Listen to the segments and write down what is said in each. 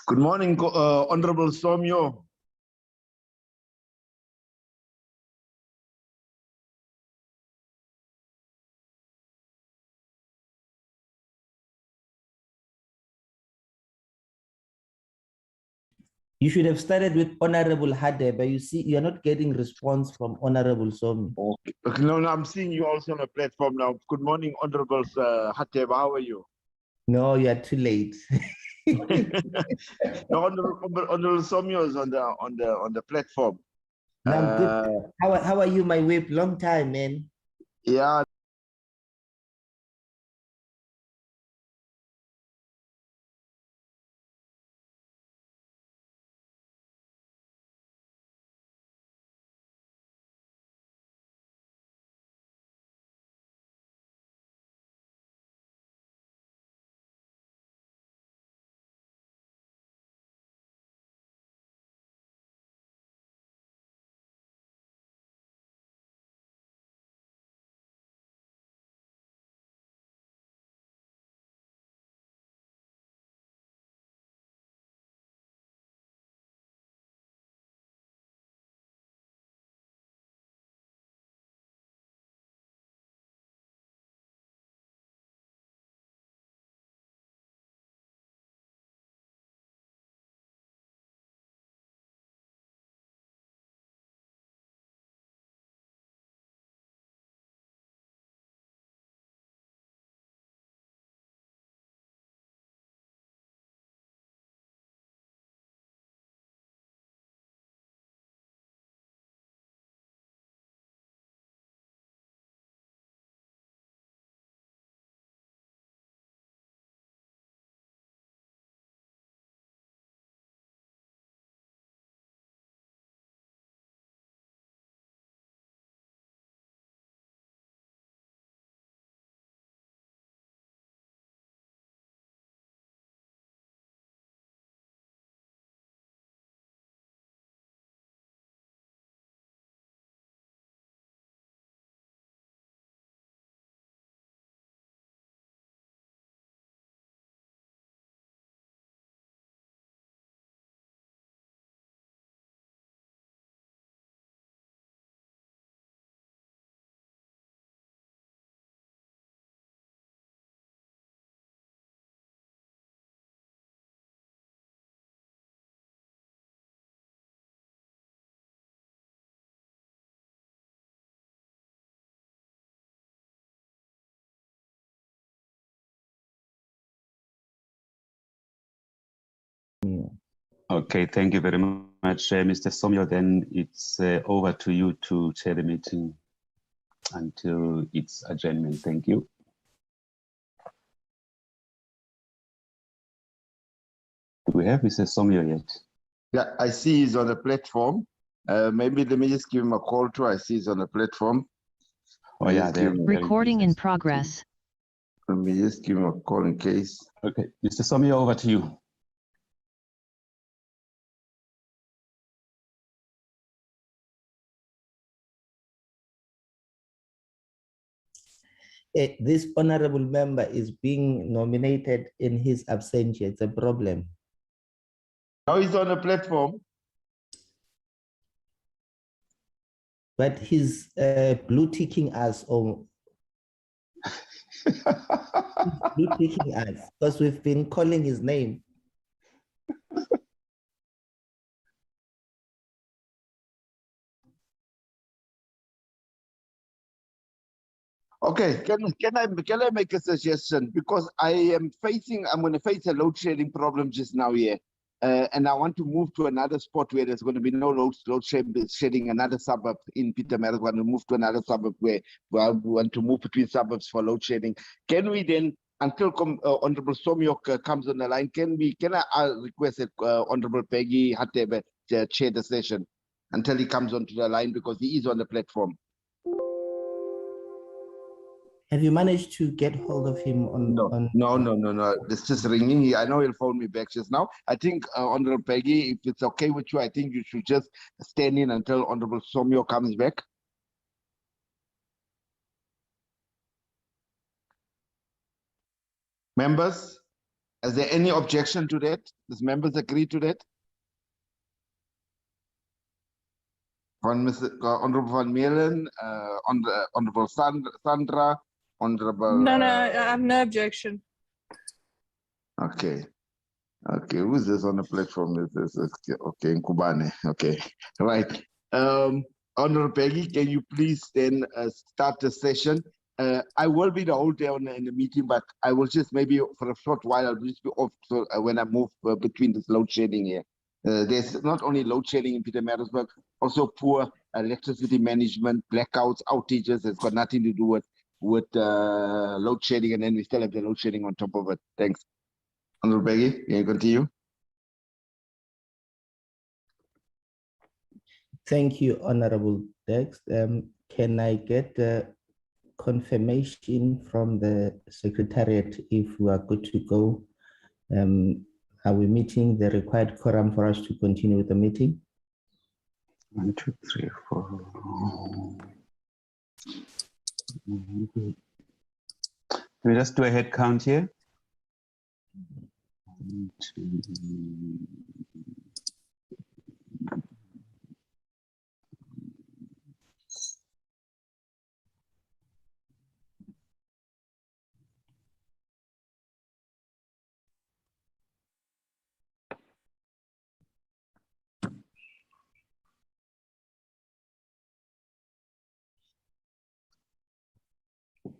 Good morning, Honorable Somyo. You should have started with Honorable Hade, but you see, you're not getting response from Honorable Somi. Okay, no, I'm seeing you also on the platform now. Good morning, Honorable Hateb. How are you? No, you are too late. No, Honorable Somyo is on the platform. No, I'm good. How are you, my whip? Long time, man. Yeah. Okay, thank you very much, Mr. Somyo. Then it's over to you to chair the meeting until its adjournment. Thank you. Do we have Mr. Somyo yet? Yeah, I see he's on the platform. Maybe let me just give him a call too. I see he's on the platform. Oh yeah, recording in progress. Let me just give him a call in case. Okay, Mr. Somyo, over to you. This honorable member is being nominated in his absentia. It's a problem. Now he's on the platform. But he's blue ticking us or blue ticking us because we've been calling his name. Okay, can I make a suggestion? Because I'm going to face a load shedding problem just now here. And I want to move to another spot where there's going to be no load shedding, another suburb in Pietermaritzburg. Want to move to another suburb where we want to move between suburbs for load shedding. Can we then, until Honorable Somyok comes on the line, can I request that Honorable Peggy Hatebe chair the session until he comes onto the line because he is on the platform? Have you managed to get hold of him on? No. This is ringing. I know he'll phone me back just now. I think, Honorable Peggy, if it's okay with you, I think you should just stand in until Honorable Somyo comes back. Members, Is there any objection to that? Does members agree to that? Honorable Van Meulen, Honorable Sandra, Honorable. No, I have no objection. Okay. Okay, who's this on the platform? Is this okay, Nkubane? Okay, right. Honorable Peggy, can you please then start the session? I will be the whole day in the meeting, but I will just maybe for a short while, I'll just be off so, when I move between this load shedding here. There's not only load shedding in Pietermaritzburg, also poor electricity management, blackouts, outages. It's got nothing to do with load shedding, and then we still have the load shedding on top of it. Thanks. Honorable Peggy, can you continue? Thank you, Honorable Dex. Can I get the confirmation from the Secretariat if we are good to go? Are we meeting the required quorum for us to continue with the meeting? 1, 2, 3, 4. Can we just do a head count here? 1, 2.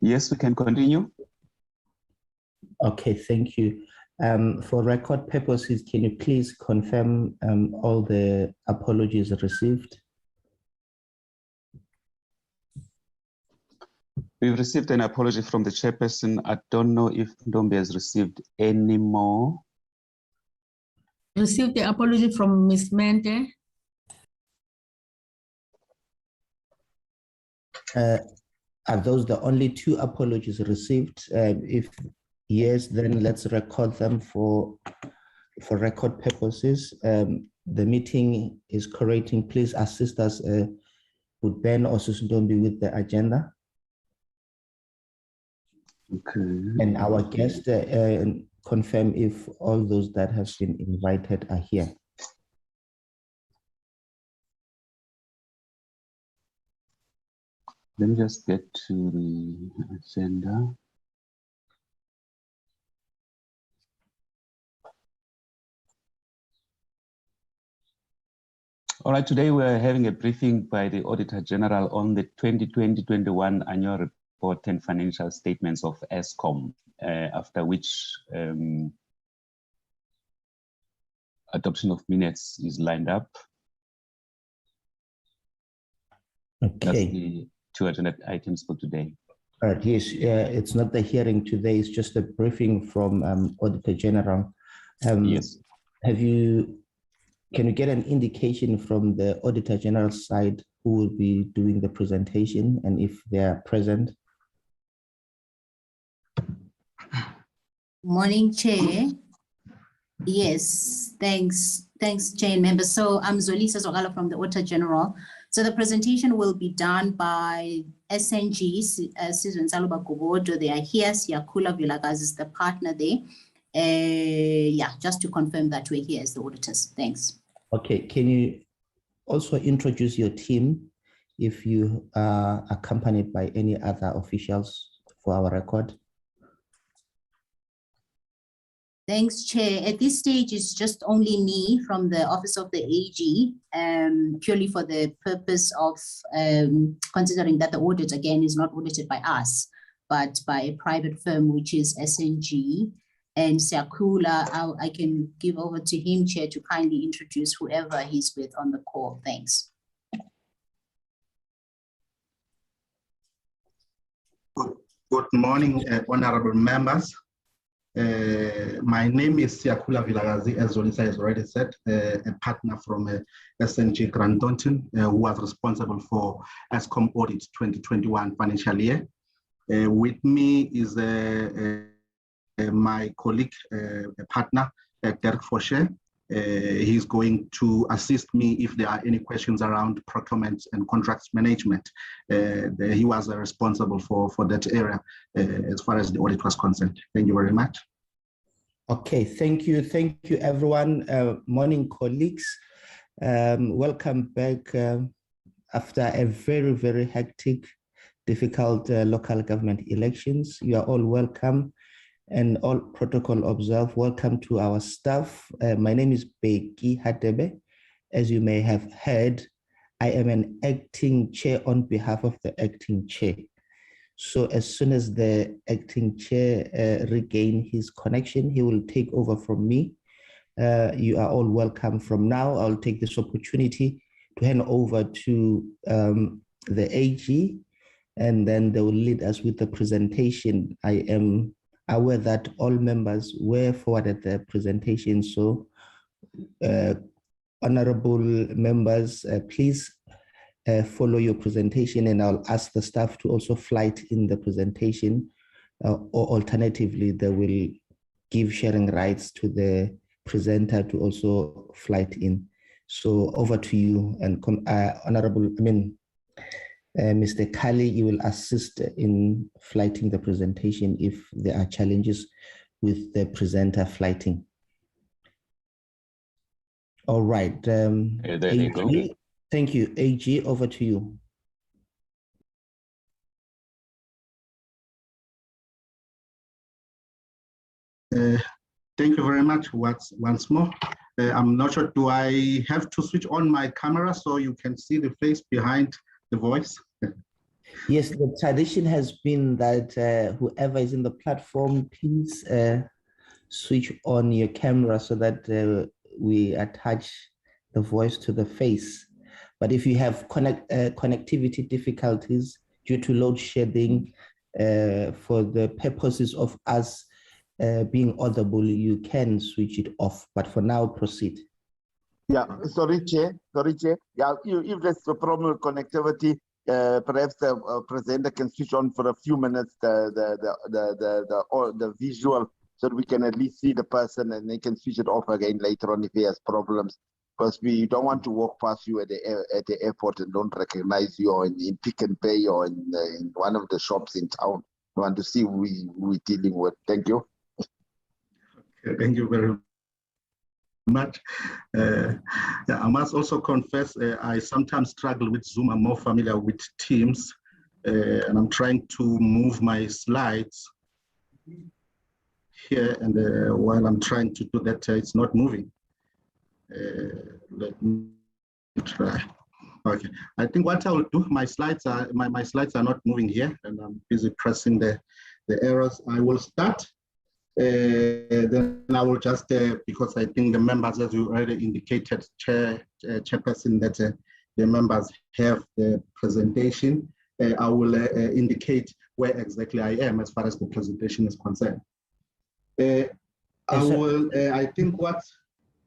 Yes, we can continue. Okay, thank you. For record purposes, can you please confirm all the apologies received? We've received an apology from the chairperson. I don't know if Ndombe has received any more. Received the apology from Ms. Mente. Are those the only 2 apologies received? If yes, then let's record them for record purposes. The meeting is correcting. Please assist us with Ben or Susundombi with the agenda. Okay. And our guest confirm if all those that have been invited are here. Let me just get to the agenda. All right, today we're having a briefing by the Auditor-General on the 2020-21 annual report and financial statements of ESKOM, after which adoption of minutes is lined up. Okay. That's the 2 agenda items for today. Yes, it's not the hearing today, it's just a briefing from Auditor-General. Yes. Can you get an indication from the Auditor-General side who will be doing the presentation and if they are present? Morning, Chair. Yes, thanks, Chair and members. So I'm Zolisa Zogala from the Auditor-General. So the presentation will be done by SNG, Sizwe Saluba Gobodo. They are here. Siakula Vilakazi is the partner there. Yeah, just to confirm that we're here as the auditors. Thanks. Okay, can you also introduce your team if you are accompanied by any other officials for our record? Thanks, Chair. At this stage, it's just only me from the Office of the AG, purely for the purpose of considering that the audit, again, is not audited by us, but by a private firm, which is SNG. And Siakula, I can give over to him, Chair, to kindly introduce whoever he's with on the call. Thanks. Good morning, honorable members. My name is Siakula Vilagazi, as Zolisa has already said, a partner from SNG Grant Thornton, who was responsible for ESKOM Audit 2021 financial year. With me is my colleague, a partner, Derek Foshe. He's going to assist me if there are any questions around procurement and contracts management. He was responsible for that area as far as the audit was concerned. Thank you very much. Okay, thank you everyone. Morning colleagues. Welcome back after a very hectic, difficult local government elections. You are all welcome and all protocol observed. Welcome to our staff. My name is Beki Hadebe. As you may have heard, I am an acting chair on behalf of the acting chair. So as soon as the acting chair regain his connection, he will take over from me. You are all welcome. From now, I'll take this opportunity to hand over to the AG, and then they will lead us with the presentation. I am aware that all members were forwarded the presentation, so honorable members, please follow your presentation, and I'll ask the staff to also flight in the presentation, or alternatively, they will give sharing rights to the presenter to also flight in. So over to you, and Mr. Kali, you will assist in flighting the presentation if there are challenges with the presenter flighting. All right. There you go. Thank you. AG, over to you. Thank you very much once more. I'm not sure, do I have to switch on my camera so you can see the face behind the voice? Yes, the tradition has been that whoever is in the platform, please switch on your camera so that we attach the voice to the face. But if you have connectivity difficulties due to load shedding, for the purposes of us being audible, you can switch it off. But for now, proceed. Yeah, sorry, Chair. Yeah, if there's a problem with connectivity, perhaps the presenter can switch on for a few minutes the visual, so that we can at least see the person, and they can switch it off again later on if he has problems. Because we don't want to walk past you at the airport and don't recognize you, or in Pick and Pay, or in one of the shops in town. We want to see who we're dealing with. Thank you. Okay, thank you very much. Yeah, I must also confess, I sometimes struggle with Zoom. I'm more familiar with Teams, and I'm trying to move my slides here, and while I'm trying to do that, it's not moving. Let me try. Okay, I think what I will do, my slides are not moving here, and I'm busy pressing the arrows. I will start. Then I will just, because I think the members, as you already indicated, chairperson, that the members have the presentation. I will indicate where exactly I am as far as the presentation is concerned. I think what...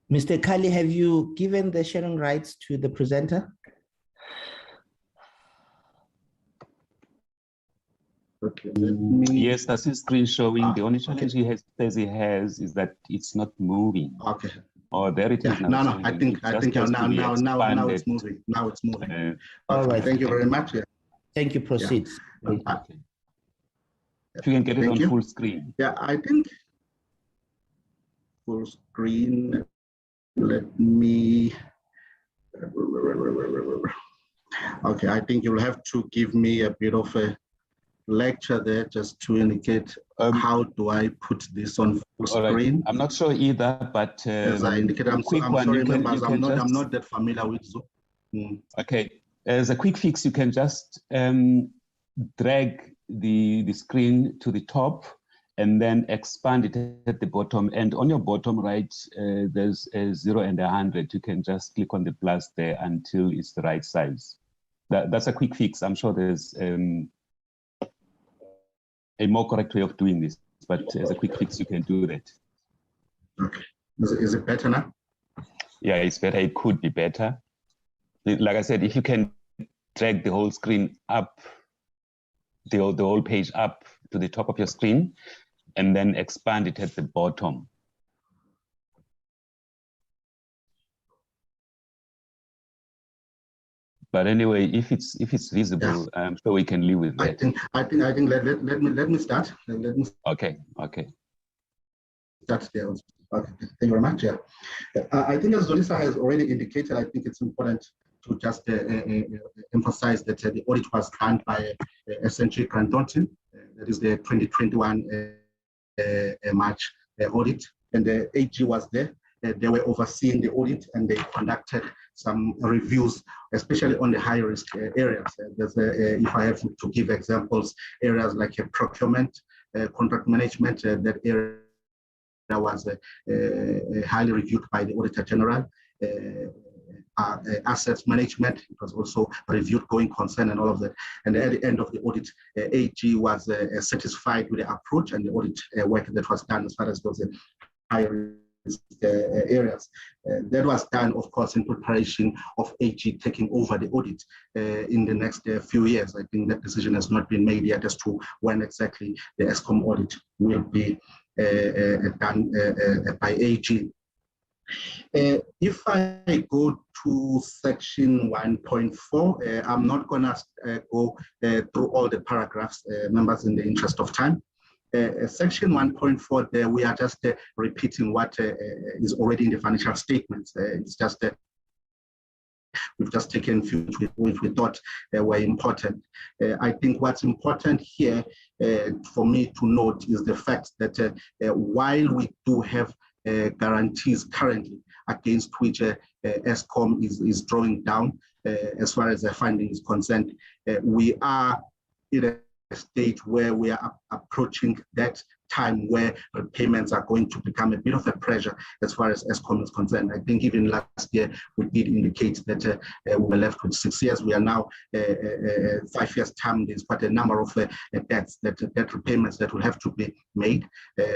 Mr. Kali, have you given the sharing rights to the presenter? Okay, let me... Yes, that's his screen showing. The only challenge he has is that it's not moving. Okay. Oh, there it is now. No, I think now it's moving. Now it's moving. All right. Thank you very much. Yeah. Thank you. Proceed. Yeah. Okay. If you can get it on full screen. Yeah, I think full screen. Let me. Okay, I think you'll have to give me a bit of a lecture there just to indicate how do I put this on full screen. Right. I'm not sure either, but as I indicated, I'm sorry, members, I'm not that familiar with Zoom. Okay, as a quick fix, you can just drag the screen to the top and then expand it at the bottom. And on your bottom right, there's a 0 and 100. You can just click on the plus there until it's the right size. That's a quick fix. I'm sure there's a more correct way of doing this, but as a quick fix, you can do that. Okay. Is it better now? Yeah, it's better. It could be better. Like I said, if you can drag the whole screen up, the whole page up to the top of your screen, and then expand it at the bottom. But anyway, if it's visible, yeah, I'm sure we can live with that. I think let me start. Okay. start there. Okay, thank you very much. Yeah. I think as Zolisa has already indicated, I think it's important to just emphasize that the audit was done by SNG Grant Thornton. That is the 2021 March audit, and the AG was there. They were overseeing the audit, and they conducted some reviews, especially on the high risk areas. If I have to give examples, areas like procurement, contract management, that area was highly reviewed by the Auditor-General. Assets management, it was also reviewed, going concern and all of that. And at the end of the audit, AG was satisfied with the approach and the audit work that was done as far as those high risk areas. That was done, of course, in preparation of AG taking over the audit in the next few years. I think that decision has not been made yet as to when exactly the ESKOM audit will be done by AG. If I go to section 1.4, I'm not going to go through all the paragraphs, members, in the interest of time. Section 1.4, there we are just repeating what is already in the financial statements. It's just we've just taken a few which we thought were important. I think what's important here for me to note is the fact that while we do have guarantees currently against which ESKOM is drawing down as far as the funding is concerned, we are in a state where we are approaching that time where repayments are going to become a bit of a pressure as far as ESKOM is concerned. I think even last year we did indicate that we were left with 6 years. We are now 5 years time. There's quite a number of debts, debt repayments that will have to be made.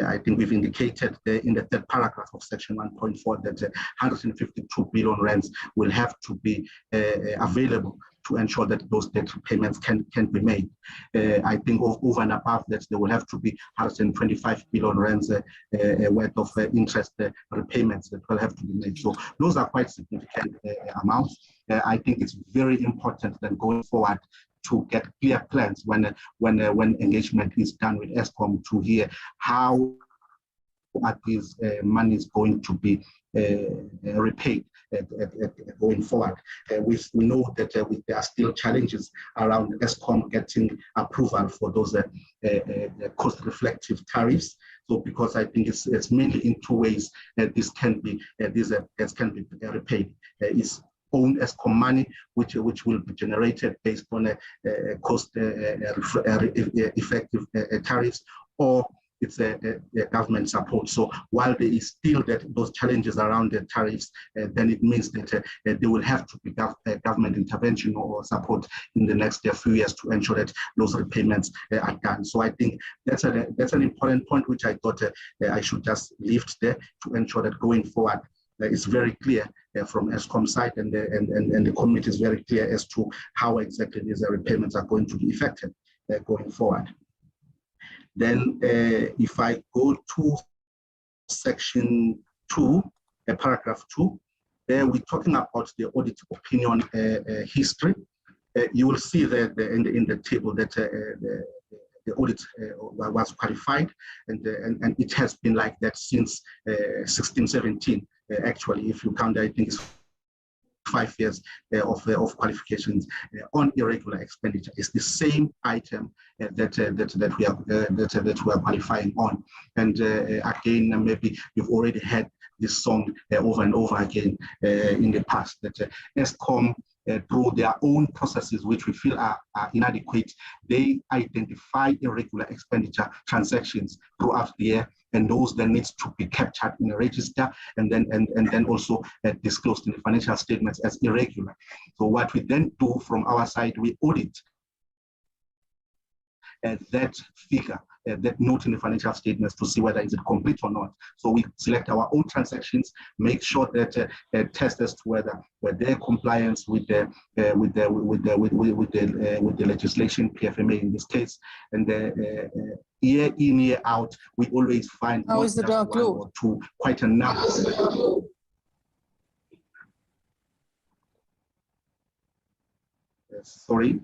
I think we've indicated in the third paragraph of section 1.4 that 152 billion rands will have to be available to ensure that those debt repayments can be made. I think over and above that, there will have to be 125 billion rands worth of interest repayments that will have to be made. So those are quite significant amounts. I think it's very important that going forward to get clear plans when engagement is done with ESKOM to hear how are these monies going to be repaid going forward. We know that there are still challenges around ESKOM getting approval for those cost-reflective tariffs. So, because I think it's mainly in two ways this can be repaid. It's own ESKOM money, which will be generated based on cost effective tariffs, or it's a government support. So while there is still those challenges around the tariffs, then it means that there will have to be government intervention or support in the next few years to ensure that those repayments are done. So I think that's an important point which I thought I should just lift there to ensure that going forward it's very clear from ESKOM side, and the committee is very clear as to how exactly these repayments are going to be effected going forward. Then if I go to section 2, paragraph 2, there we're talking about the audit opinion history. You will see that in the table that the audit was qualified, and it has been like that since 1617. Actually, if you count, I think it's 5 years of qualifications on irregular expenditure. It's the same item that we are qualifying on. And again, maybe you've already had this song over and over again in the past, that ESKOM, through their own processes, which we feel are inadequate, they identify irregular expenditure transactions throughout the year, and those then needs to be captured in a register and then also disclosed in the financial statements as irregular. So what we then do from our side, we audit that figure, that note in the financial statements to see whether is it complete or not. So we select our own transactions, make sure that test as to whether their compliance with the legislation, PFMA in this case, and year in, year out, we always find How is the door closed? or two, quite a number. Sorry,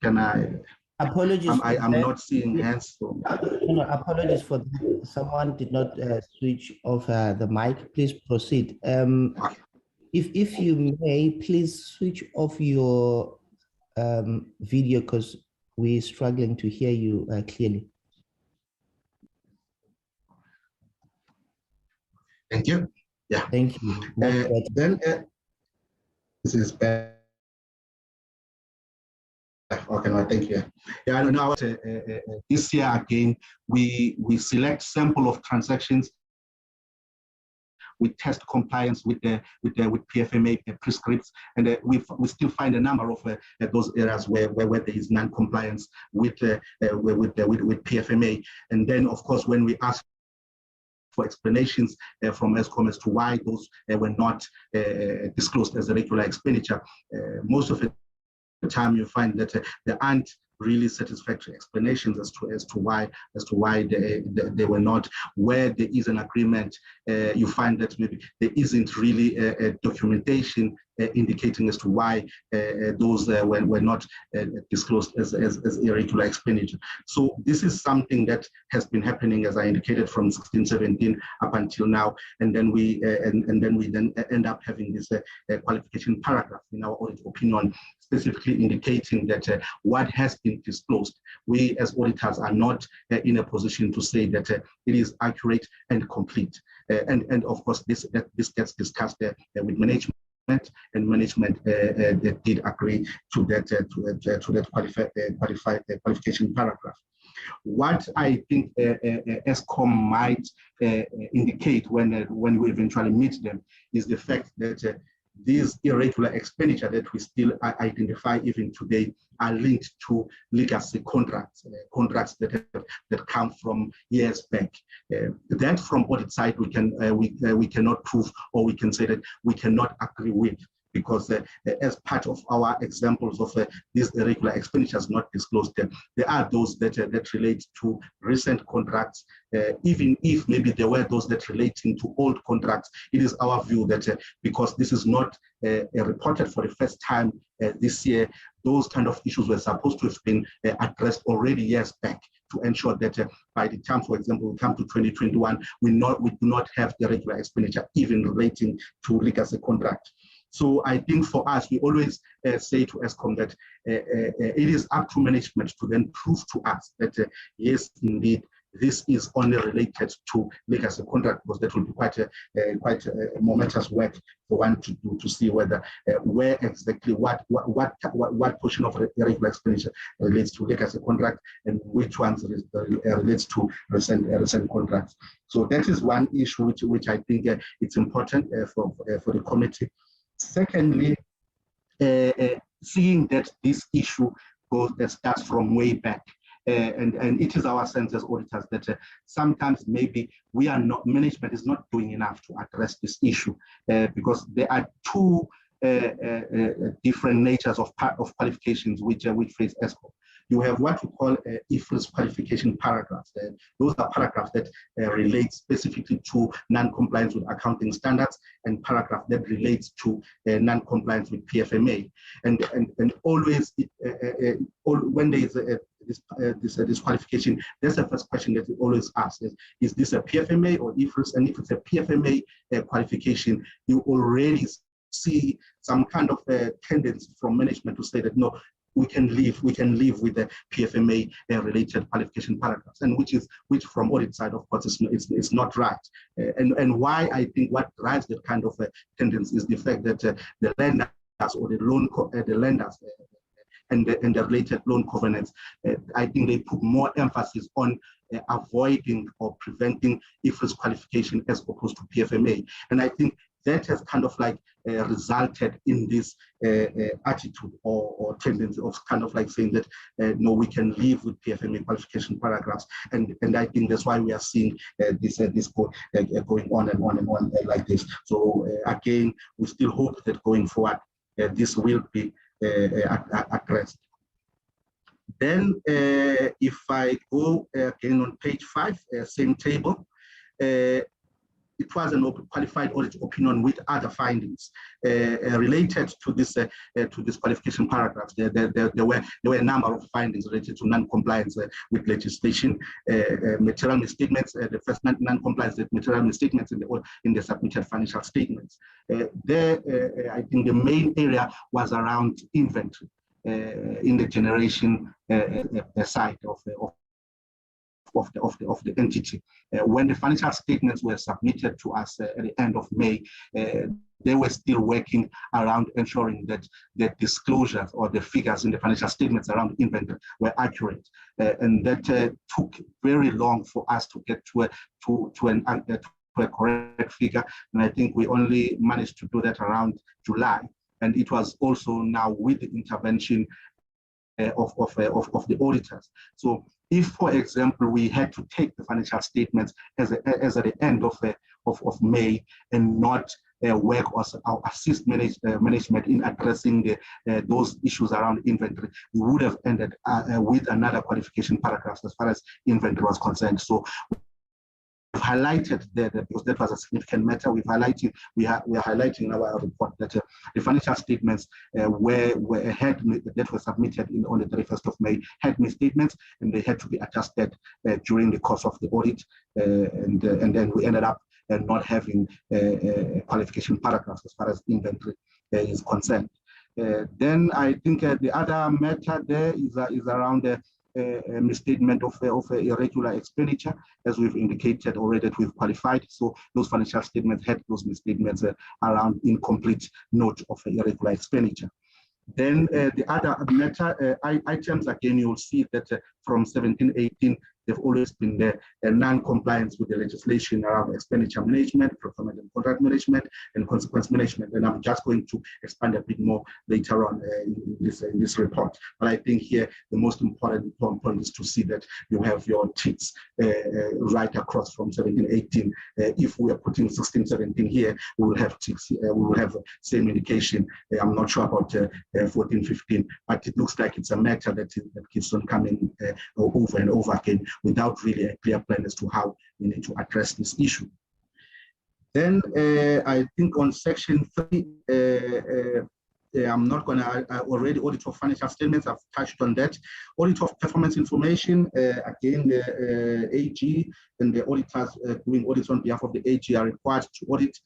can I? Apologies. I'm not seeing hands. So. No, apologies for that. Someone did not switch off the mic. Please proceed. If you may, please switch off your video because we're struggling to hear you clearly. Thank you. Yeah. Thank you. Then this is better. Okay, no, thank you. Yeah, I don't know. This year again, we select sample of transactions. We test compliance with PFMA prescripts, and we still find a number of those areas where there is non-compliance with PFMA. And then, of course, when we ask for explanations from ESKOM as to why those were not disclosed as a regular expenditure, most of the time you find that there aren't really satisfactory explanations as to why they were not. Where there is an agreement, you find that maybe there isn't really a documentation indicating as to why those were not disclosed as irregular expenditure. So this is something that has been happening, as I indicated, from 16-17 up until now, and then we end up having this qualification paragraph in our audit opinion, specifically indicating that what has been disclosed, we as auditors are not in a position to say that it is accurate and complete. And of course, this gets discussed with management. And management did agree to that qualification paragraph. What I think ESKOM might indicate when we eventually meet them is the fact that these irregular expenditure that we still identify even today are linked to legacy contracts, contracts that come from years back. That from audit side we cannot prove, or we can say that we cannot agree with, because as part of our examples of these irregular expenditures not disclosed, there are those that relate to recent contracts. Even if maybe there were those that relating to old contracts, it is our view that because this is not reported for the first time this year, those kind of issues were supposed to have been addressed already years back, to ensure that by the time, for example, we come to 2021, we do not have irregular expenditure even relating to legacy contract. So I think for us, we always say to ESKOM that it is up to management to then prove to us that yes, indeed, this is only related to legacy contract, because that will be quite a momentous work for one to do, to see whether where exactly what portion of irregular expenditure relates to legacy contract and which ones relates to recent contracts. So that is one issue which I think it's important for the committee. Secondly, seeing that this issue starts from way back, and it is our sense as auditors that sometimes maybe management is not doing enough to address this issue, because there are two different natures of qualifications which face ESKOM. You have what we call IFRS qualification paragraphs. Those are paragraphs that relate specifically to non-compliance with accounting standards, and paragraph that relates to non-compliance with PFMA. And always, when there is this qualification, that's the first question that we always ask: is this a PFMA or IFRS? And if it's a PFMA qualification, you already see some kind of tendency from management to say that no, we can live with the PFMA related qualification paragraphs, and which from audit side, of course, it's not right. And why I think what drives that kind of tendency is the fact that the lenders or the lenders and the related loan covenants, I think they put more emphasis on avoiding or preventing IFRS qualification as opposed to PFMA. And I think that has kind of like resulted in this attitude or tendency of kind of like saying that no, we can live with PFMA qualification paragraphs, and I think that's why we are seeing this going on and on and on like this. So again, we still hope that going forward this will be addressed. Then if I go again on page 5, same table. it was an qualified audit opinion with other findings related to this qualification paragraphs. There were a number of findings related to non-compliance with legislation, material misstatements. The first non-compliance with material misstatements in the submitted financial statements. I think the main area was around inventory in the generation side of the entity. When the financial statements were submitted to us at the end of May, they were still working around ensuring that the disclosures or the figures in the financial statements around inventory were accurate, and that took very long for us to get to a correct figure. And I think we only managed to do that around July. And it was also now with the intervention of the auditors. So if, for example, we had to take the financial statements as at the end of May and not work or assist management in addressing those issues around inventory, we would have ended with another qualification paragraph as far as inventory was concerned. So we've highlighted that because that was a significant matter. We are highlighting in our report that the financial statements that were submitted on the 31st of May had misstatements, and they had to be adjusted during the course of the audit, and then we ended up not having qualification paragraphs as far as inventory is concerned. Then I think the other matter there is around the misstatement of irregular expenditure, as we've indicated already that we've qualified. So those financial statements had those misstatements around incomplete note of irregular expenditure. Then the other matter items, again, you'll see that from 17-18, they've always been the non-compliance with the legislation around expenditure management, procurement and contract management, and consequence management. And I'm just going to expand a bit more later on in this report. But I think here the most important point is to see that you have your ticks right across from 17-18. If we are putting 16-17 here, we will have ticks. We will have the same indication. I'm not sure about 14-15, but it looks like it's a matter that keeps on coming over and over again, without really a clear plan as to how we need to address this issue. Then I think on section 3, I'm not going to already audit of financial statements. I've touched on that. Audit of performance information. Again, the AG and the auditors doing audits on behalf of the AG are required to audit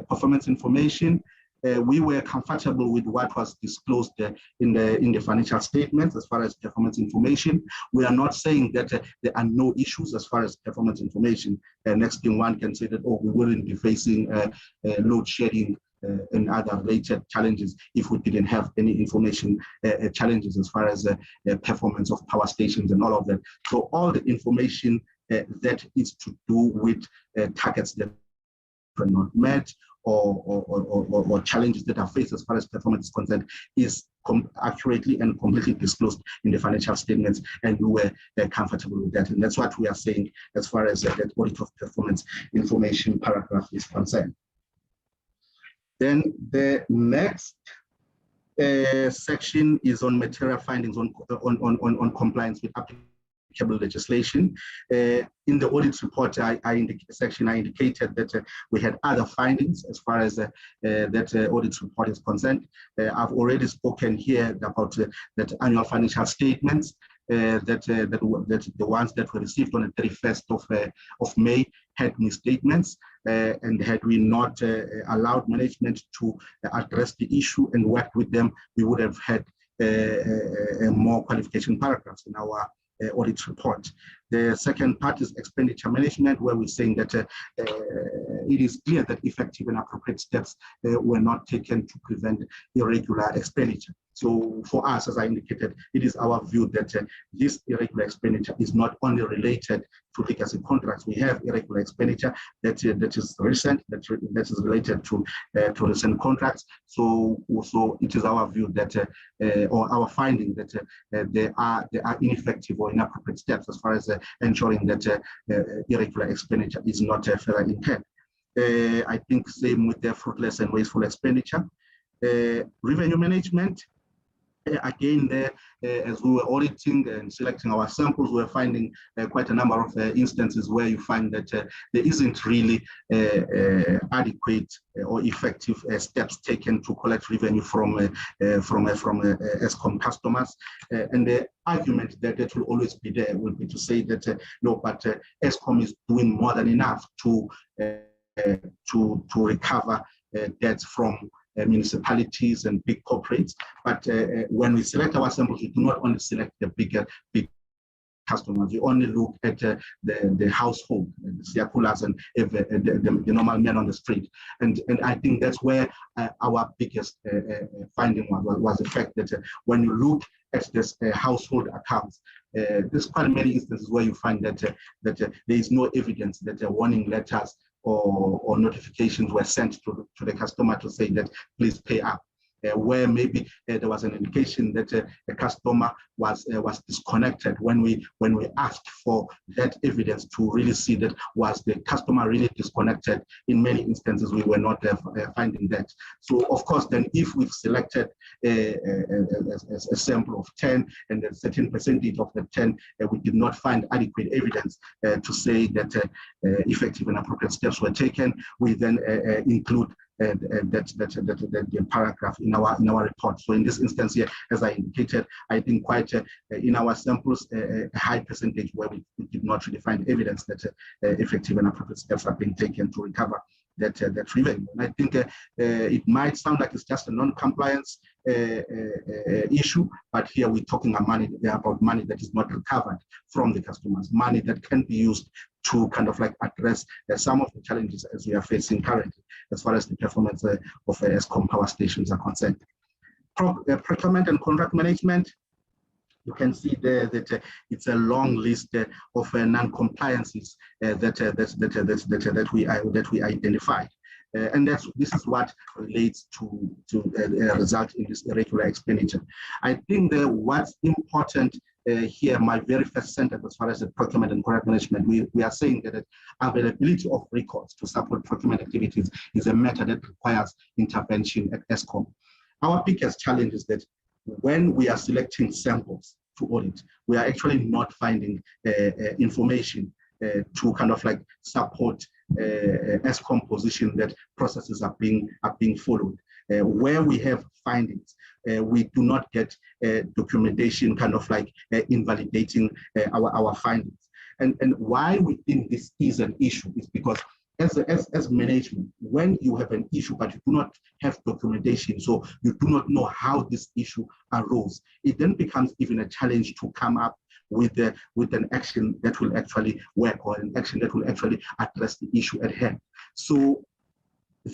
performance information. We were comfortable with what was disclosed in the financial statements as far as performance information. We are not saying that there are no issues as far as performance information. Next thing one can say that, oh, we wouldn't be facing load shedding and other related challenges if we didn't have any information challenges as far as performance of power stations and all of that. So all the information that is to do with targets that were not met, or challenges that are faced as far as performance is concerned is accurately and completely disclosed in the financial statements, and we were comfortable with that. And that's what we are saying as far as that audit of performance information paragraph is concerned. Then the next section is on material findings on compliance with applicable legislation. In the audit report, I indicated that we had other findings as far as that audit report is concerned. I've already spoken here about that annual financial statements, that the ones that were received on the 31st of May had misstatements, and had we not allowed management to address the issue and work with them, we would have had more qualification paragraphs in our audit report. The second part is expenditure management, where we're saying that it is clear that effective and appropriate steps were not taken to prevent irregular expenditure. So for us, as I indicated, it is our view that this irregular expenditure is not only related to legacy contracts. We have irregular expenditure that is recent, that is related to recent contracts. So it is our view that, or our finding that there are ineffective or inappropriate steps as far as ensuring that irregular expenditure is not further incurred. I think same with the fruitless and wasteful expenditure. Revenue management. Again, there, as we were auditing and selecting our samples, we were finding quite a number of instances where you find that there isn't really adequate or effective steps taken to collect revenue from ESKOM customers. And the argument that will always be there will be to say that no, but ESKOM is doing more than enough to recover debts from municipalities and big corporates, but when we select our samples, we do not only select the big customers. We only look at the household, the Siakulas and the normal man on the street. And I think that's where our biggest finding was the fact that when you look at this household accounts, there's quite many instances where you find that there is no evidence that warning letters or notifications were sent to the customer to say that please pay up. Where maybe there was an indication that a customer was disconnected. When we asked for that evidence to really see that was the customer really disconnected, in many instances we were not finding that. So of course, then if we've selected a sample of 10 and a certain percentage of the 10, we did not find adequate evidence to say that effective and appropriate steps were taken, we then include the paragraph in our report. So in this instance here, as I indicated, I think quite in our samples, a high percentage where we did not really find evidence that effective and appropriate steps have been taken to recover that revenue. And I think it might sound like it's just a non-compliance issue, but here we're talking about money that is not recovered from the customers, money that can be used to kind of like address some of the challenges as we are facing currently, as far as the performance of ESKOM power stations are concerned. Procurement and contract management, you can see there that it's a long list of non-compliances that we identified. And this is what relates to result in this irregular expenditure. I think that what's important here, my very first sentence as far as the procurement and contract management, we are saying that availability of records to support procurement activities is a matter that requires intervention at ESKOM. Our biggest challenge is that when we are selecting samples to audit, we are actually not finding information to kind of like support ESKOM position that processes are being followed. Where we have findings, we do not get documentation kind of like invalidating our findings. And why we think this is an issue is because as management, when you have an issue but you do not have documentation, so you do not know how this issue arose, it then becomes even a challenge to come up with an action that will actually work, or an action that will actually address the issue at hand. So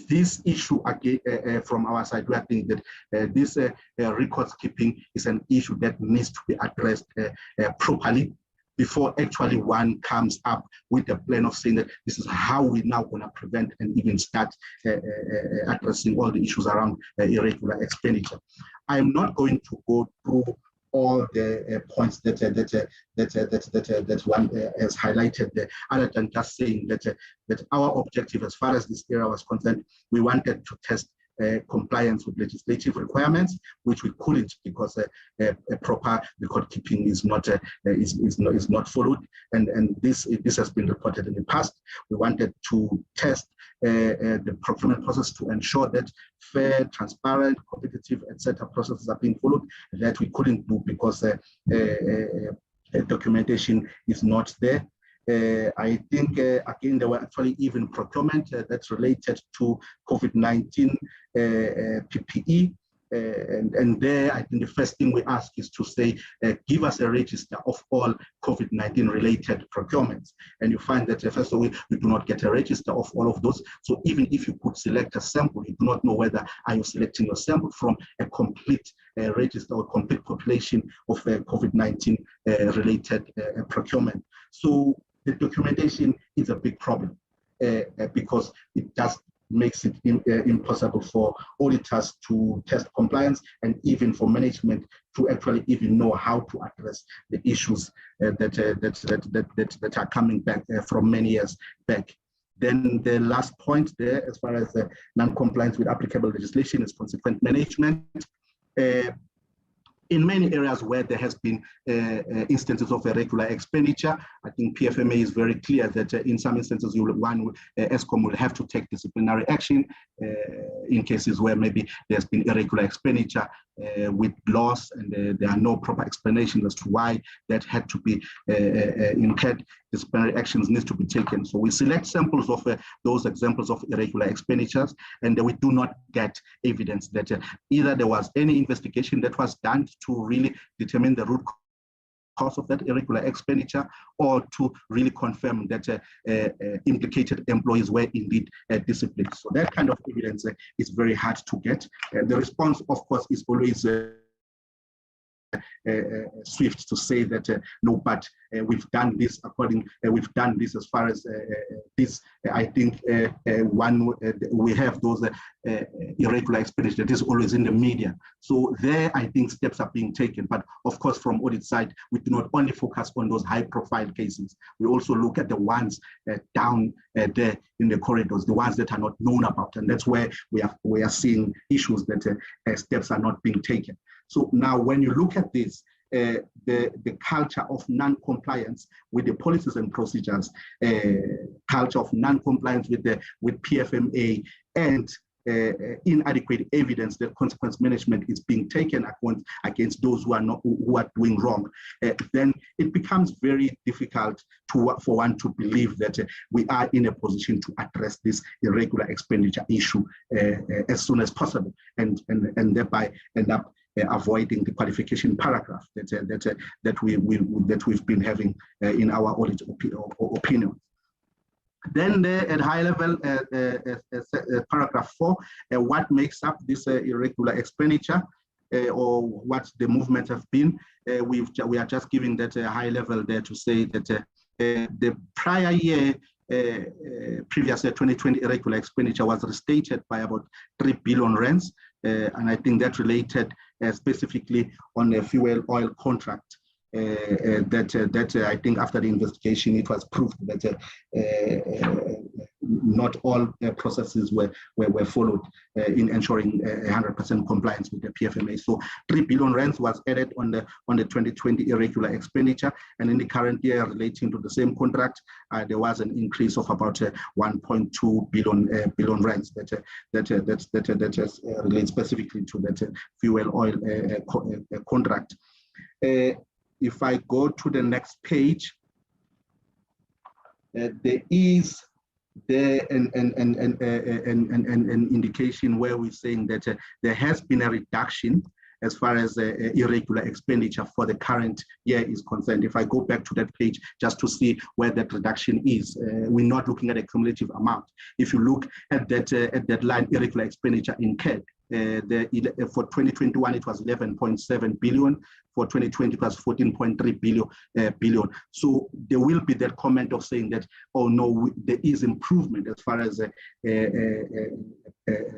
this issue, again, from our side, we think that this records keeping is an issue that needs to be addressed properly before actually one comes up with a plan of saying that this is how we're now going to prevent and even start addressing all the issues around irregular expenditure. I'm not going to go through all the points that one has highlighted there, other than just saying that our objective as far as this area was concerned, we wanted to test compliance with legislative requirements, which we couldn't because a proper record keeping is not followed, and this has been reported in the past. We wanted to test the procurement process to ensure that fair, transparent, competitive, etc. processes are being followed. That we couldn't do because documentation is not there. I think, again, there were actually even procurement that's related to COVID-19 PPE. And there, I think the first thing we ask is to say, give us a register of all COVID-19 related procurements. And you find that first of all, you do not get a register of all of those. So even if you could select a sample, you do not know whether are you selecting your sample from a complete register or complete population of COVID-19 related procurement. So the documentation is a big problem because it does makes it impossible for auditors to test compliance, and even for management to actually even know how to address the issues that are coming back from many years back. Then the last point there, as far as non-compliance with applicable legislation, is consequent management. in many areas where there has been instances of irregular expenditure, I think PFMA is very clear that in some instances, ESKOM will have to take disciplinary action in cases where maybe there's been irregular expenditure with loss and there are no proper explanations as to why that had to be incurred. Disciplinary actions need to be taken. So we select samples of those examples of irregular expenditures, and we do not get evidence that either there was any investigation that was done to really determine the root cause of that irregular expenditure, or to really confirm that implicated employees were indeed disciplined. So that kind of evidence is very hard to get. The response, of course, is always swift to say that no, but we've done this we've done this as far as this. I think we have those irregular expenditure that is always in the media. So there, I think steps are being taken. But of course, from audit side, we do not only focus on those high-profile cases. We also look at the ones down there in the corridors, the ones that are not known about, and that's where we are seeing issues that steps are not being taken. So now when you look at this, the culture of non-compliance with the policies and procedures, culture of non-compliance with PFMA, and inadequate evidence that consequence management is being taken against those who are doing wrong, then it becomes very difficult for one to believe that we are in a position to address this irregular expenditure issue as soon as possible, and thereby end up avoiding the qualification paragraph that we've been having in our audit opinion. Then at high level, paragraph 4, what makes up this irregular expenditure, or what the movement have been. We are just giving that high level there to say that the prior year, previous year 2020 irregular expenditure was restated by about 3 billion rands, and I think that related specifically on the fuel oil contract. That I think after the investigation, it was proved that not all processes were followed in ensuring 100% compliance with the PFMA. So 3 billion rands was added on the 2020 irregular expenditure, and in the current year relating to the same contract, there was an increase of about 1.2 billion rands that relates specifically to that fuel oil contract. If I go to the next page, there is an indication where we're saying that there has been a reduction as far as irregular expenditure for the current year is concerned. If I go back to that page just to see where that reduction is, we're not looking at a cumulative amount. If you look at that line, irregular expenditure incurred, for 2021 it was 11.7 billion. For 2020 it was 14.3 billion. So there will be that comment of saying that, oh no, there is improvement as far as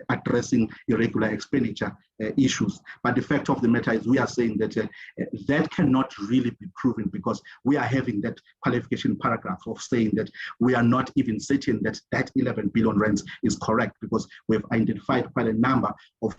addressing irregular expenditure issues. But the fact of the matter is we are saying that that cannot really be proven, because we are having that qualification paragraph of saying that we are not even certain that that 11 billion rands is correct, because we've identified quite a number of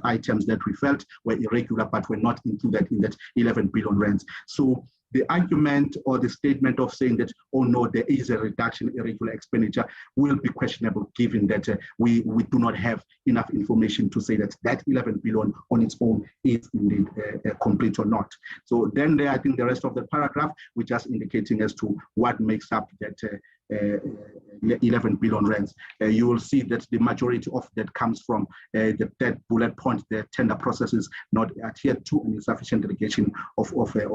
items that we felt were irregular but were not included in that 11 billion rands. So the argument or the statement of saying that, oh no, there is a reduction in irregular expenditure will be questionable, given that we do not have enough information to say that that 11 billion on its own is indeed complete or not. So then there, I think the rest of the paragraph, we're just indicating as to what makes up that 11 billion rands. You will see that the majority of that comes from the third bullet point, the tender processes not adhered to, and insufficient delegation of authority.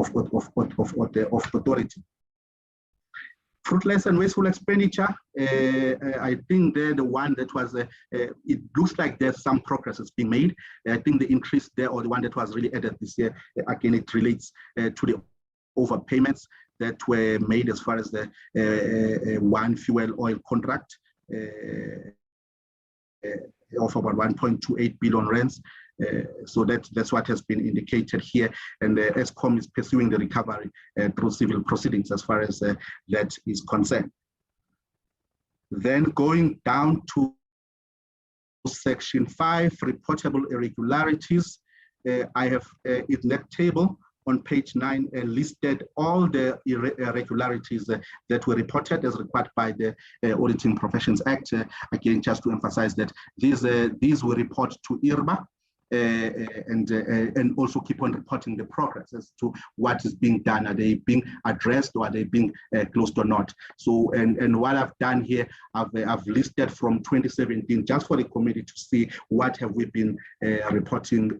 Fruitless and wasteful expenditure, I think they're the one that was, it looks like there's some progress that's being made. I think the increase there, or the one that was really added this year, again, it relates to the overpayments that were made as far as the one fuel oil contract of about 1.28 billion rands. So that's what has been indicated here, and ESKOM is pursuing the recovery through civil proceedings as far as that is concerned. Then going down to section 5, reportable irregularities. I have in that table on page 9 listed all the irregularities that were reported as required by the Auditing Professions Act. Again, just to emphasize that these were reported to IRBA. And also keep on reporting the progress as to what is being done. Are they being addressed, or are they being closed or not? So, and what I've done here, I've listed from 2017 just for the committee to see what have we been reporting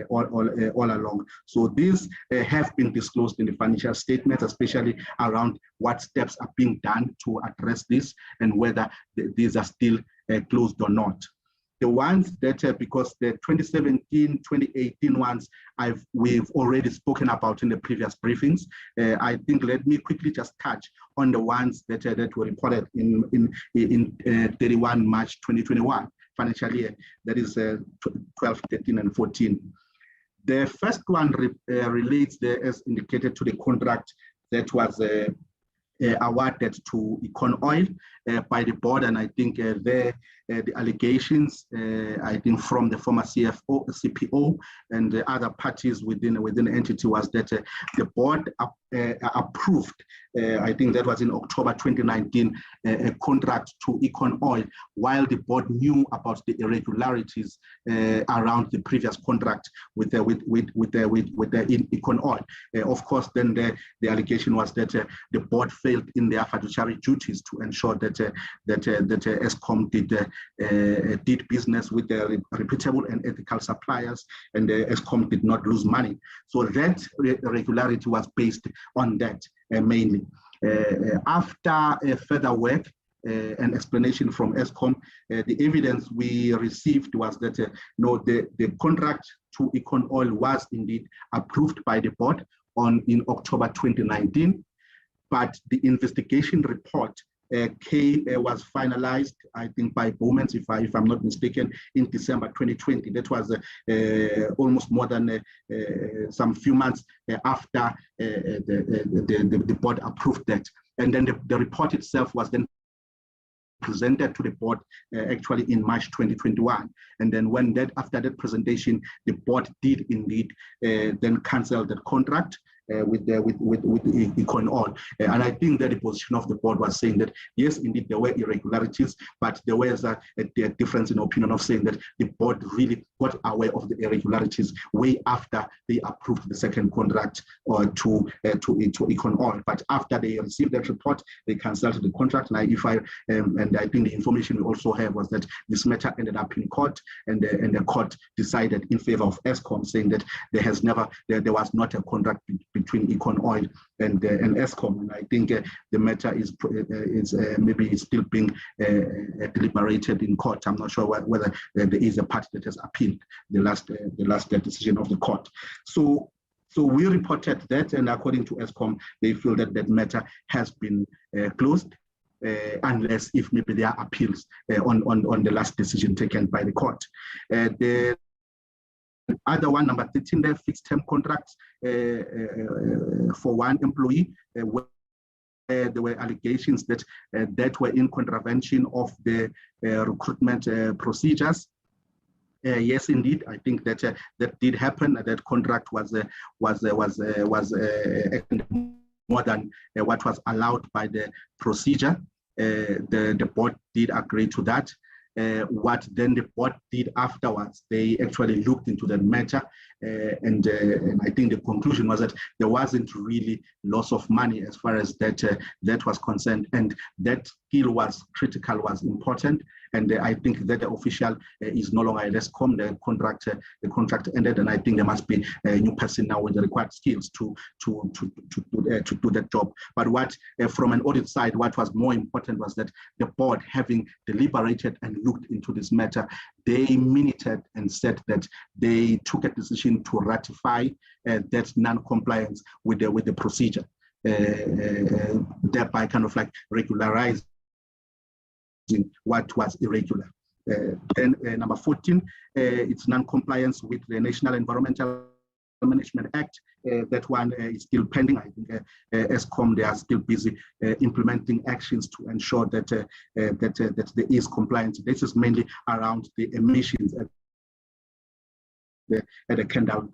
all along. So these have been disclosed in the financial statements, especially around what steps are being done to address this and whether these are still closed or not. The ones that, because the 2017, 2018 ones, we've already spoken about in the previous briefings. I think let me quickly just touch on the ones that were reported in 31 March 2021 financial year. That is 12, 13, and 14. The first one relates, as indicated, to the contract that was awarded to Econ Oil by the board, and I think the allegations, I think from the former CPO and the other parties within the entity was that the board approved, I think that was in October 2019, a contract to Econ Oil, while the board knew about the irregularities around the previous contract with Econ Oil. Of course, then the allegation was that the board failed in their fiduciary duties to ensure that ESKOM did business with the reputable and ethical suppliers, and ESKOM did not lose money. So that irregularity was based on that mainly. After further work and explanation from ESKOM, the evidence we received was that the contract to Econ Oil was indeed approved by the board in October 2019, but the investigation report was finalized, I think, by Bowman, if I'm not mistaken, in December 2020. That was almost more than some few months after the board approved that. And then the report itself was then presented to the board actually in March 2021. And then after that presentation, the board did indeed then cancel that contract with Econ Oil. And I think that the position of the board was saying that, yes, indeed, there were irregularities, but there was a difference in opinion of saying that the board really got aware of the irregularities way after they approved the second contract to Econ Oil. But after they received that report, they canceled the contract. And I think the information we also have was that this matter ended up in court, and the court decided in favor of ESKOM, saying that there was not a contract between Econ Oil and ESKOM. And I think the matter is maybe still being deliberated in court. I'm not sure whether there is a party that has appealed the last decision of the court. So we reported that, and according to ESKOM, they feel that that matter has been closed, unless if maybe there are appeals on the last decision taken by the court. The other one, number 13, the fixed term contracts for one employee, where there were allegations that were in contravention of the recruitment procedures. Yes, indeed, I think that did happen. That contract was more than what was allowed by the procedure. The board did agree to that. What then the board did afterwards, they actually looked into that matter, and I think the conclusion was that there wasn't really loss of money as far as that was concerned, and that skill was critical, was important. And I think that the official is no longer at ESKOM. The contract ended, and I think there must be a new person now with the required skills to do that job. But what, from an audit side, what was more important was that the board, having deliberated and looked into this matter, they minuted and said that they took a decision to ratify that non-compliance with the procedure, thereby kind of like regularizing what was irregular. Then number 14, it's non-compliance with the National Environmental Management Act. That one is still pending. I think ESKOM, they are still busy implementing actions to ensure that there is compliance. This is mainly around the emissions at the Kendall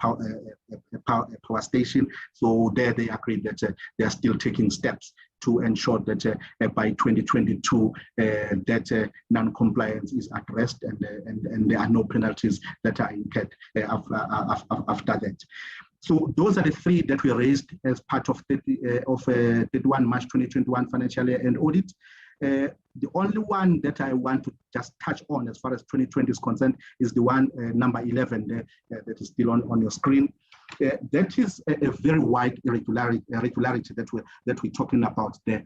power station. So there they agreed that they are still taking steps to ensure that by 2022 that non-compliance is addressed and there are no penalties that are incurred after that. So those are the three that we raised as part of 31 March 2021 financial year end audit. The only one that I want to just touch on as far as 2020 is concerned is the one number 11 that is still on your screen. That is a very wide irregularity that we're talking about there.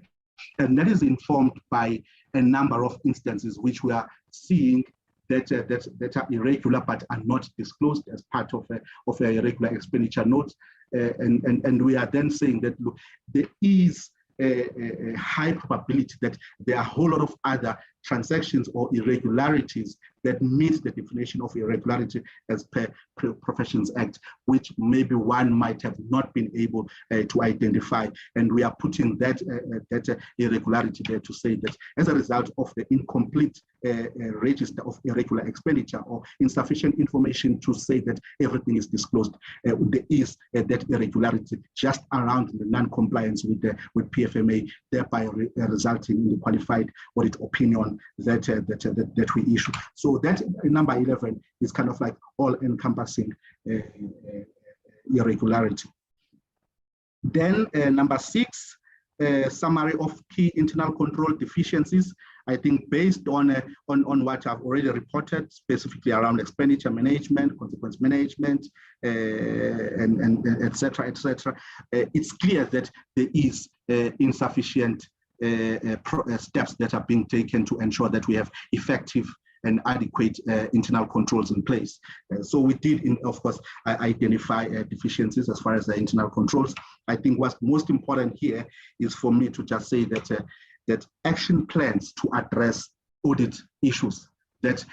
And that is informed by a number of instances which we are seeing that are irregular but are not disclosed as part of a irregular expenditure note. And we are then saying that, look, there is a high probability that there are a whole lot of other transactions or irregularities that meet the definition of irregularity as per Professions Act, which maybe one might have not been able to identify. And we are putting that irregularity there to say that as a result of the incomplete register of irregular expenditure or insufficient information to say that everything is disclosed, there is that irregularity just around the non-compliance with PFMA, thereby resulting in the qualified audit opinion that we issue. So that number 11 is kind of like all-encompassing irregularity. Then number 6, summary of key internal control deficiencies. I think based on what I've already reported, specifically around expenditure management, consequence management, and et cetera, it's clear that there is insufficient steps that are being taken to ensure that we have effective and adequate internal controls in place. So we did, of course, identify deficiencies as far as the internal controls. I think what's most important here is for me to just say that that action plans to address audit issues that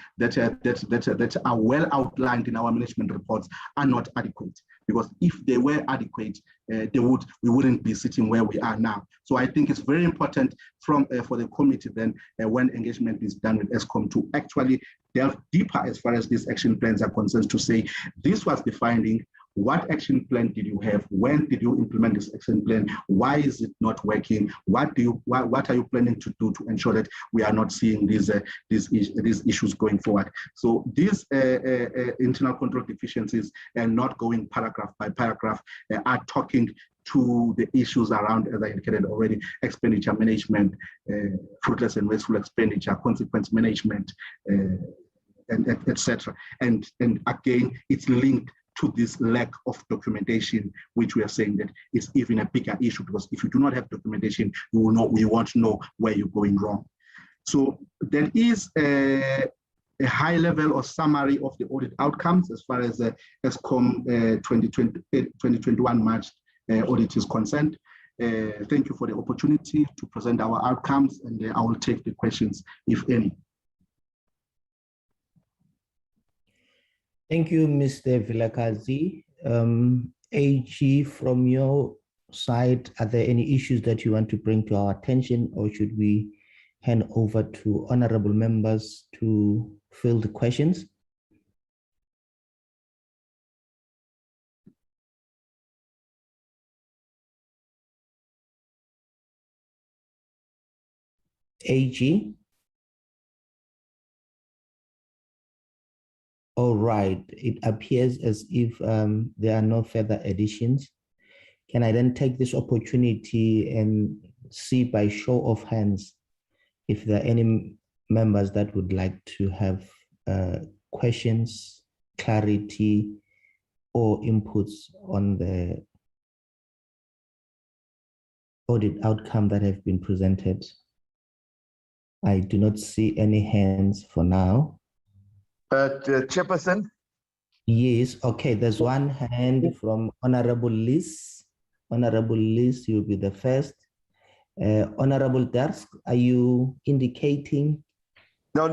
are well outlined in our management reports are not adequate. Because if they were adequate, we wouldn't be sitting where we are now. So I think it's very important for the committee then, when engagement is done with ESKOM, to actually delve deeper as far as these action plans are concerned, to say this was the finding. What action plan did you have? When did you implement this action plan? Why is it not working? What are you planning to do to ensure that we are not seeing these issues going forward? So these internal control deficiencies, and not going paragraph by paragraph, are talking to the issues around, as I indicated already, expenditure management, fruitless and wasteful expenditure, consequence management, and etc. And again, it's linked to this lack of documentation, which we are saying that is even a bigger issue, because if you do not have documentation, you won't know where you're going wrong. So there is a high level or summary of the audit outcomes as far as the ESKOM 2021 March audit is concerned. Thank you for the opportunity to present our outcomes, and I will take the questions, if any. Thank you, Mr. Vilakazi. AG, from your side, are there any issues that you want to bring to our attention, or should we hand over to honorable members to fill the questions? AG? All right, it appears as if there are no further additions. Can I then take this opportunity and see by show of hands if there are any members that would like to have questions, clarity, or inputs on the audit outcome that have been presented? I do not see any hands for now. Chairperson? Yes, okay, there's one hand from Honorable Liz. Honorable Liz, you'll be the first. Honorable Darsk, are you indicating? No.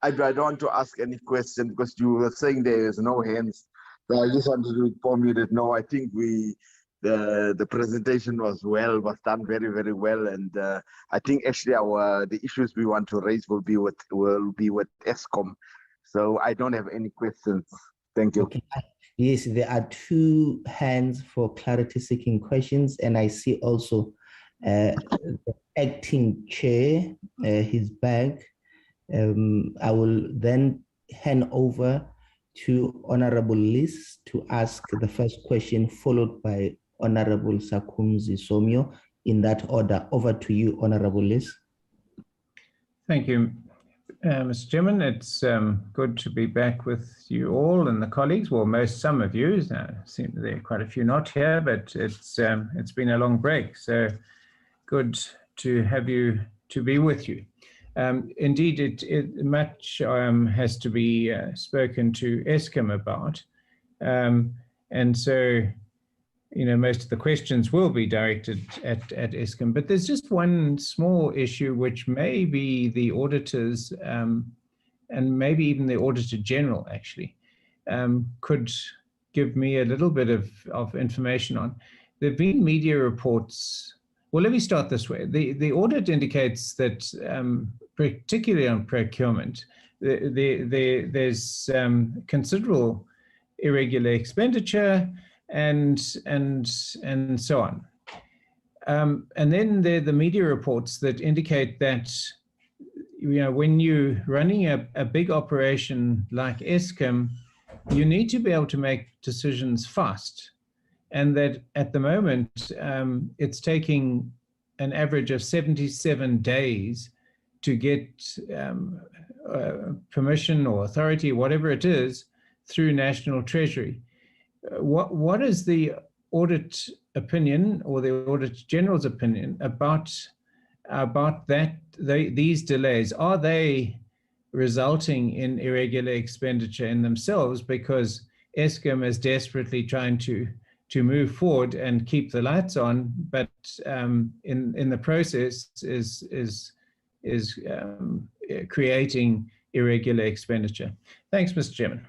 I don't want to ask any question because you were saying there is no hands. So I just wanted to inform you that no, I think the presentation was done very, very well, and I think actually the issues we want to raise will be with ESKOM. So I don't have any questions. Thank you. Okay. Yes, there are two hands for clarity seeking questions, and I see also the acting chair, his bag. I will then hand over to Honorable Liz to ask the first question, followed by Honorable Sakumzi Somyo. In that order, over to you, Honorable Liz. Thank you, Mr. Chairman. It's good to be back with you all and the colleagues. Well, some of you. Seem there are quite a few not here, but it's been a long break, so good to have you, to be with you. Indeed, much has to be spoken to ESKOM about, and so most of the questions will be directed at ESKOM. But there's just one small issue which maybe the auditors and maybe even the Auditor-General actually could give me a little bit of information on. There've been media reports. Well, let me start this way. The audit indicates that, particularly on procurement, there's considerable irregular expenditure and so on. And then there are the media reports that indicate that when you're running a big operation like ESKOM, you need to be able to make decisions fast. And that at the moment, it's taking an average of 77 days to get permission or authority, whatever it is, through National Treasury. What is the audit opinion or the Auditor-General's opinion about that? These delays, are they resulting in irregular expenditure in themselves because ESKOM is desperately trying to move forward and keep the lights on, but in the process is creating irregular expenditure? Thanks, Mr. Chairman.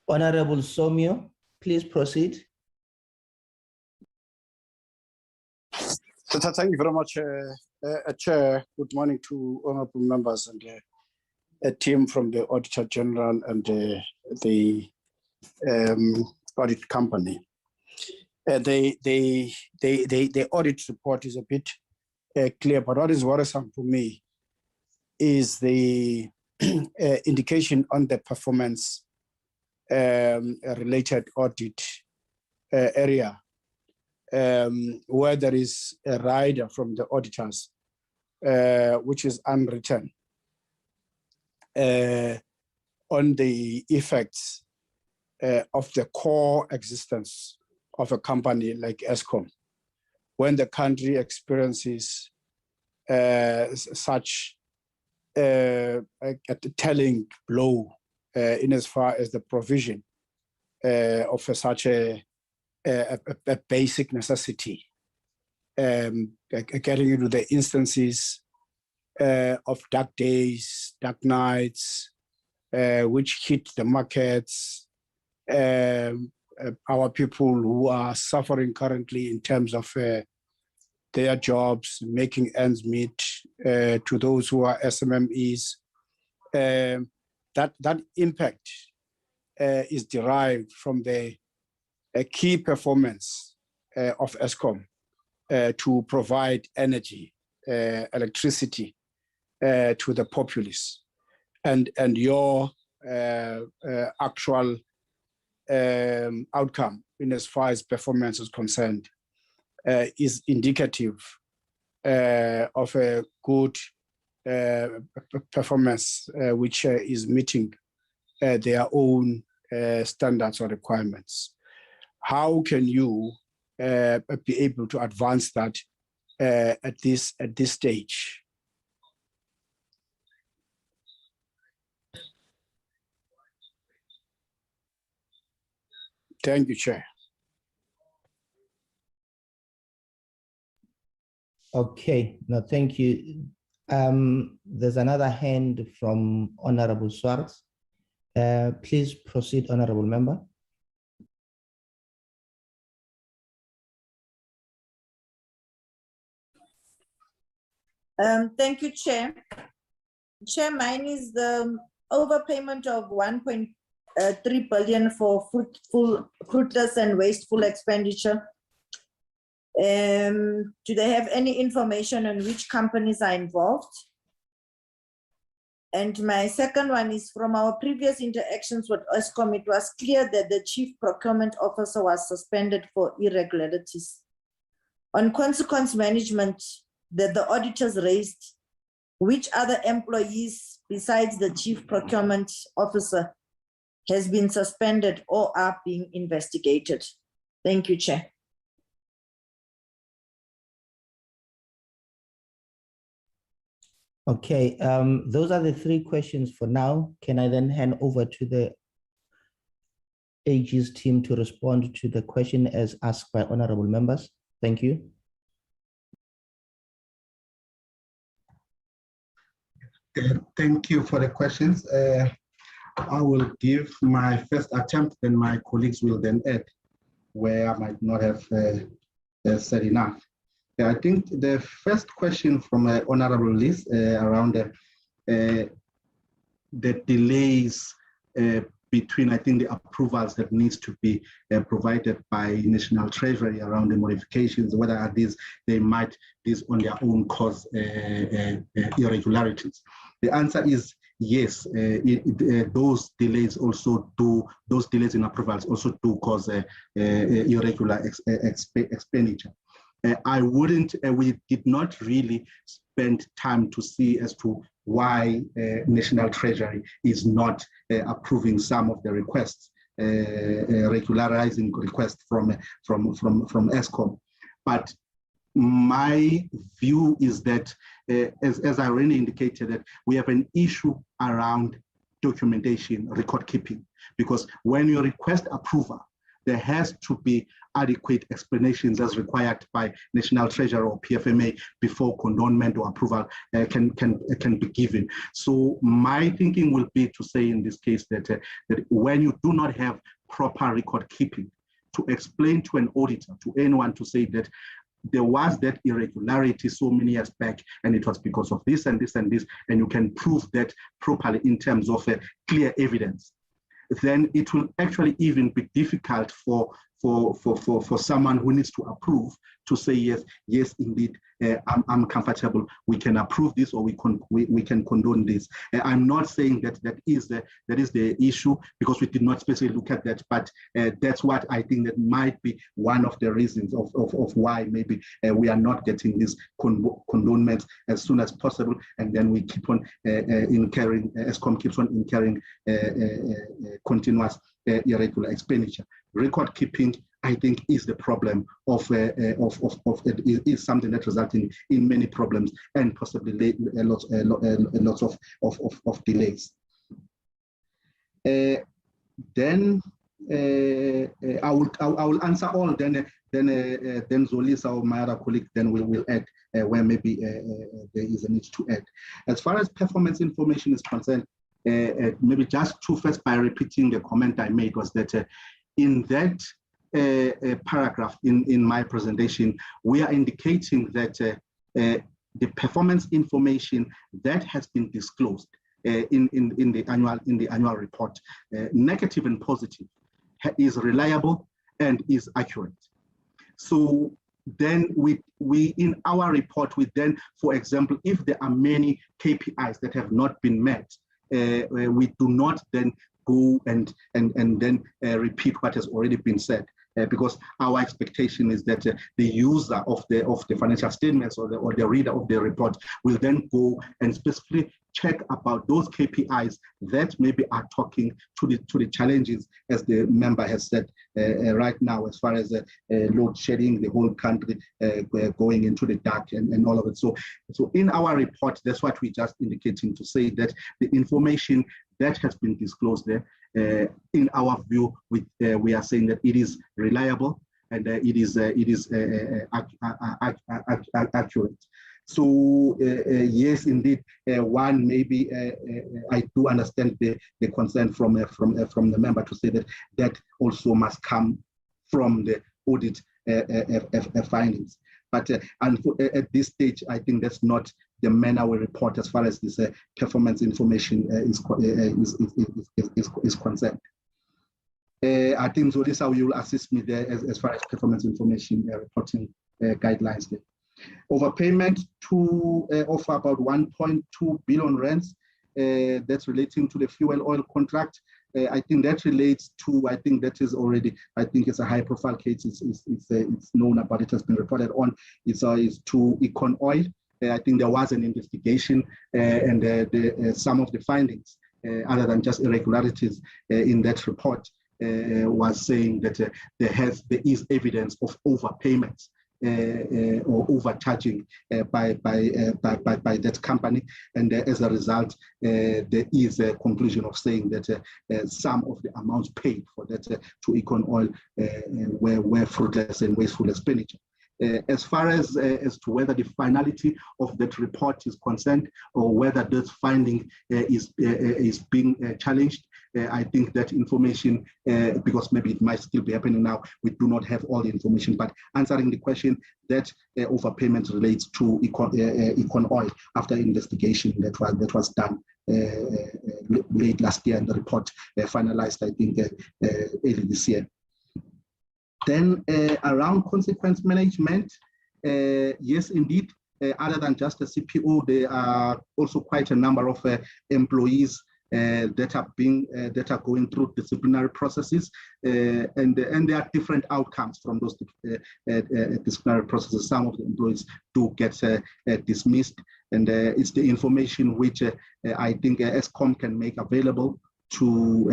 Honorable Somyo, please proceed. Thank you very much, Chair. Good morning to honorable members and a team from the Auditor-General and the audit company. The audit report is a bit clear, but what is worrisome for me is the indication on the performance related audit area, where there is a rider from the auditors, which is unwritten, on the effects of the core existence of a company like ESKOM when the country experiences such a telling blow in as far as the provision of such a basic necessity, getting into the instances of dark days, dark nights, which hit the markets, our people who are suffering currently in terms of their jobs, making ends meet, to those who are SMMEs. That impact is derived from the key performance of ESKOM to provide energy, electricity to the populace, and your actual outcome in as far as performance is concerned is indicative of a good performance which is meeting their own standards or requirements. How can you be able to advance that at this stage? Thank you, Chair. Okay, no, thank you. There's another hand from Honorable Swartz. Please proceed, Honorable Member. Thank you, Chair. Chair, mine is the overpayment of 1.3 billion for fruitless and wasteful expenditure. Do they have any information on which companies are involved? And my second one is from our previous interactions with ESKOM, it was clear that the Chief Procurement Officer was suspended for irregularities. On consequence management that the auditors raised, which other employees besides the Chief Procurement Officer has been suspended or are being investigated? Thank you, Chair. Okay, those are the three questions for now. Can I then hand over to the AG's team to respond to the question as asked by honorable members? Thank you. Thank you for the questions. I will give my first attempt, then my colleagues will then add where I might not have said enough. I think the first question from Honorable Liz around the delays between, I think, the approvals that needs to be provided by National Treasury around the modifications, whether are these, they might, these on their own cause irregularities. The answer is yes, those delays also do, those delays in approvals also do cause irregular expenditure. I wouldn't, we did not really spend time to see as to why National Treasury is not approving some of the requests, regularizing requests from ESKOM. But my view is that, as I already indicated, that we have an issue around documentation, record keeping, because when you request approval, there has to be adequate explanations as required by National Treasury or PFMA before condonment or approval can be given. So my thinking will be to say in this case that, that when you do not have proper record keeping, to explain to an auditor, to anyone, to say that there was that irregularity so many years back, and it was because of this and this and this, and you can prove that properly in terms of clear evidence, then it will actually even be difficult for someone who needs to approve to say yes, yes, indeed, I'm comfortable. We can approve this, or we can condone this. I'm not saying that that is the issue, because we did not specifically look at that, but that's what I think that might be one of the reasons of why maybe we are not getting this condonment as soon as possible, and then we keep on incurring, ESKOM keeps on incurring continuous irregular expenditure. Record keeping, I think, is the problem of is something that results in many problems and possibly lots of delays. Then I will answer all. Then Zolisa or my other colleague then will add where maybe there is a need to add. As far as performance information is concerned, maybe just to first by repeating the comment I made was that in that paragraph in my presentation, we are indicating that the performance information that has been disclosed in the annual report, negative and positive, is reliable and is accurate. So then we in our report, we then, for example, if there are many KPIs that have not been met, we do not then go and then repeat what has already been said, because our expectation is that the user of the financial statements or the reader of the report will then go and specifically check about those KPIs that maybe are talking to the challenges, as the member has said right now, as far as load shedding, the whole country going into the dark and all of it. So in our report, that's what we just indicating to say that the information that has been disclosed there, in our view, we are saying that it is reliable and it is accurate. So yes, indeed, one maybe I do understand the concern from the member to say that that also must come from the audit findings. But at this stage, I think that's not the manner we report as far as this performance information is concerned. I think Zolisa, you will assist me there as far as performance information reporting guidelines there. Overpayment of about 1.2 billion rands, that's relating to the fuel oil contract. I think that relates to, I think that is already, I think it's a high profile case, it's known about, it has been reported on, it's to Econ Oil. I think there was an investigation and some of the findings, other than just irregularities in that report, was saying that there is evidence of overpayments or overcharging by that company, and as a result, there is a conclusion of saying that some of the amounts paid for that to Econ Oil were fruitless and wasteful expenditure. As far as to whether the finality of that report is concerned or whether this finding is being challenged, I think that information, because maybe it might still be happening now, we do not have all the information, but answering the question, that overpayment relates to Econ Oil after investigation that was done late last year, and the report finalized, I think, early this year. Then around consequence management, yes, indeed, other than just the CPO, there are also quite a number of employees that are going through disciplinary processes, and there are different outcomes from those disciplinary processes. Some of the employees do get dismissed, and it's the information which I think ESKOM can make available to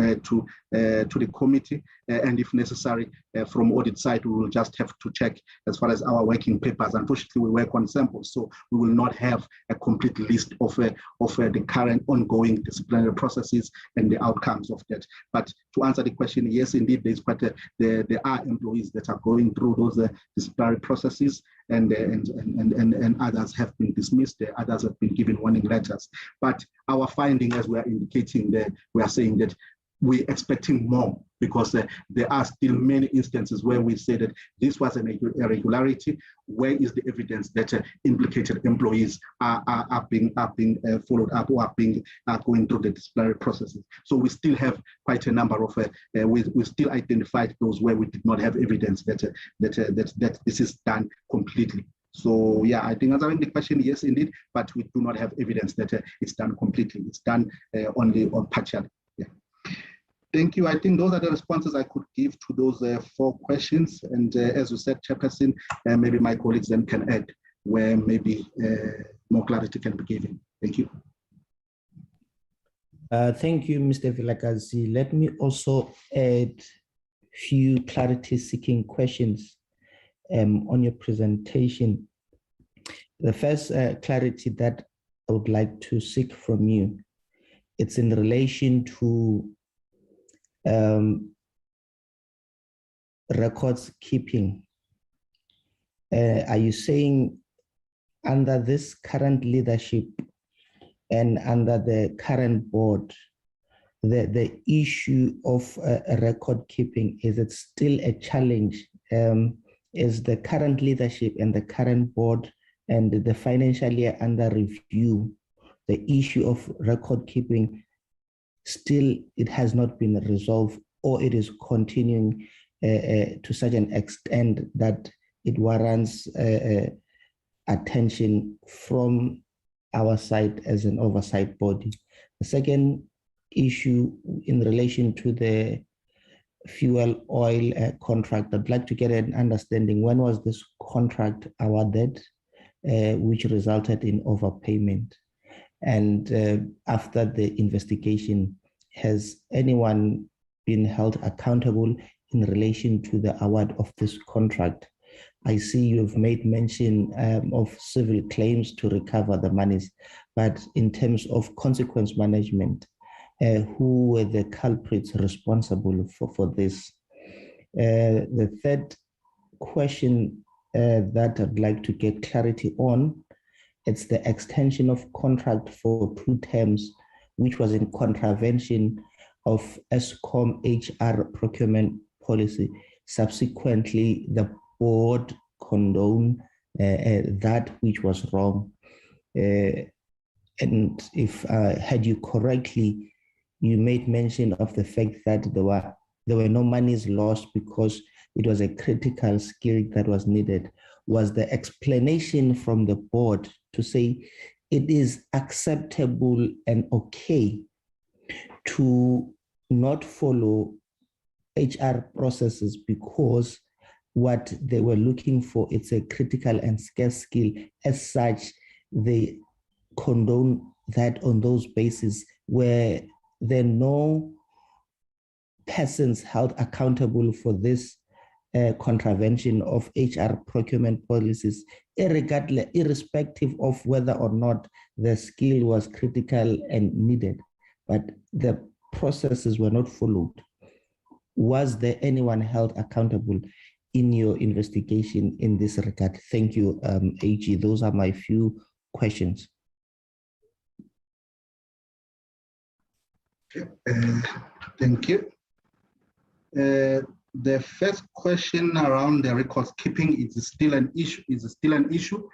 the committee, and if necessary, from audit side, we will just have to check as far as our working papers. Unfortunately, we work on samples, so we will not have a complete list of the current ongoing disciplinary processes and the outcomes of that. But to answer the question, yes, indeed, there's there are employees that are going through those disciplinary processes, and others have been dismissed, others have been given warning letters. But our finding, as we are indicating there, we are saying that we're expecting more, because there are still many instances where we say that this was an irregularity. Where is the evidence that implicated employees are being followed up or are going through the disciplinary processes? So we still have quite a number of we still identified those where we did not have evidence that this is done completely. So yeah, I think answering the question, yes, indeed, but we do not have evidence that it's done completely. It's done only or partially. Yeah. Thank you. I think those are the responses I could give to those 4 questions. And as you said, Chairperson, maybe my colleagues then can add where maybe more clarity can be given. Thank you. Thank you, Mr. Vilakazi. Let me also add few clarity-seeking questions on your presentation. The first clarity that I would like to seek from you, it's in relation to records keeping. Are you saying under this current leadership and under the current board, the issue of record keeping, is it still a challenge? Is the current leadership and the current board and the financial year under review, the issue of record keeping, still it has not been resolved, or it is continuing to such an extent that it warrants attention from our side as an oversight body? The second issue in relation to the fuel oil contract, I'd like to get an understanding, when was this contract awarded, which resulted in overpayment? And after the investigation, has anyone been held accountable in relation to the award of this contract? I see you've made mention of civil claims to recover the monies, but in terms of consequence management, who were the culprits responsible for this? The third question that I'd like to get clarity on, it's the extension of contract for 2 terms, which was in contravention of ESKOM HR procurement policy. Subsequently, the board condoned that which was wrong. And if I heard you correctly, you made mention of the fact that there were no monies lost because it was a critical skill that was needed. Was the explanation from the board to say it is acceptable and okay to not follow HR processes because what they were looking for, it's a critical and scarce skill. As such, they condone that on those bases where there are no persons held accountable for this contravention of HR procurement policies, irrespective of whether or not the skill was critical and needed, but the processes were not followed. Was there anyone held accountable in your investigation in this regard? Thank you, AG. Those are my few questions. Thank you. The first question around the records keeping, is still an issue? Is it still an issue?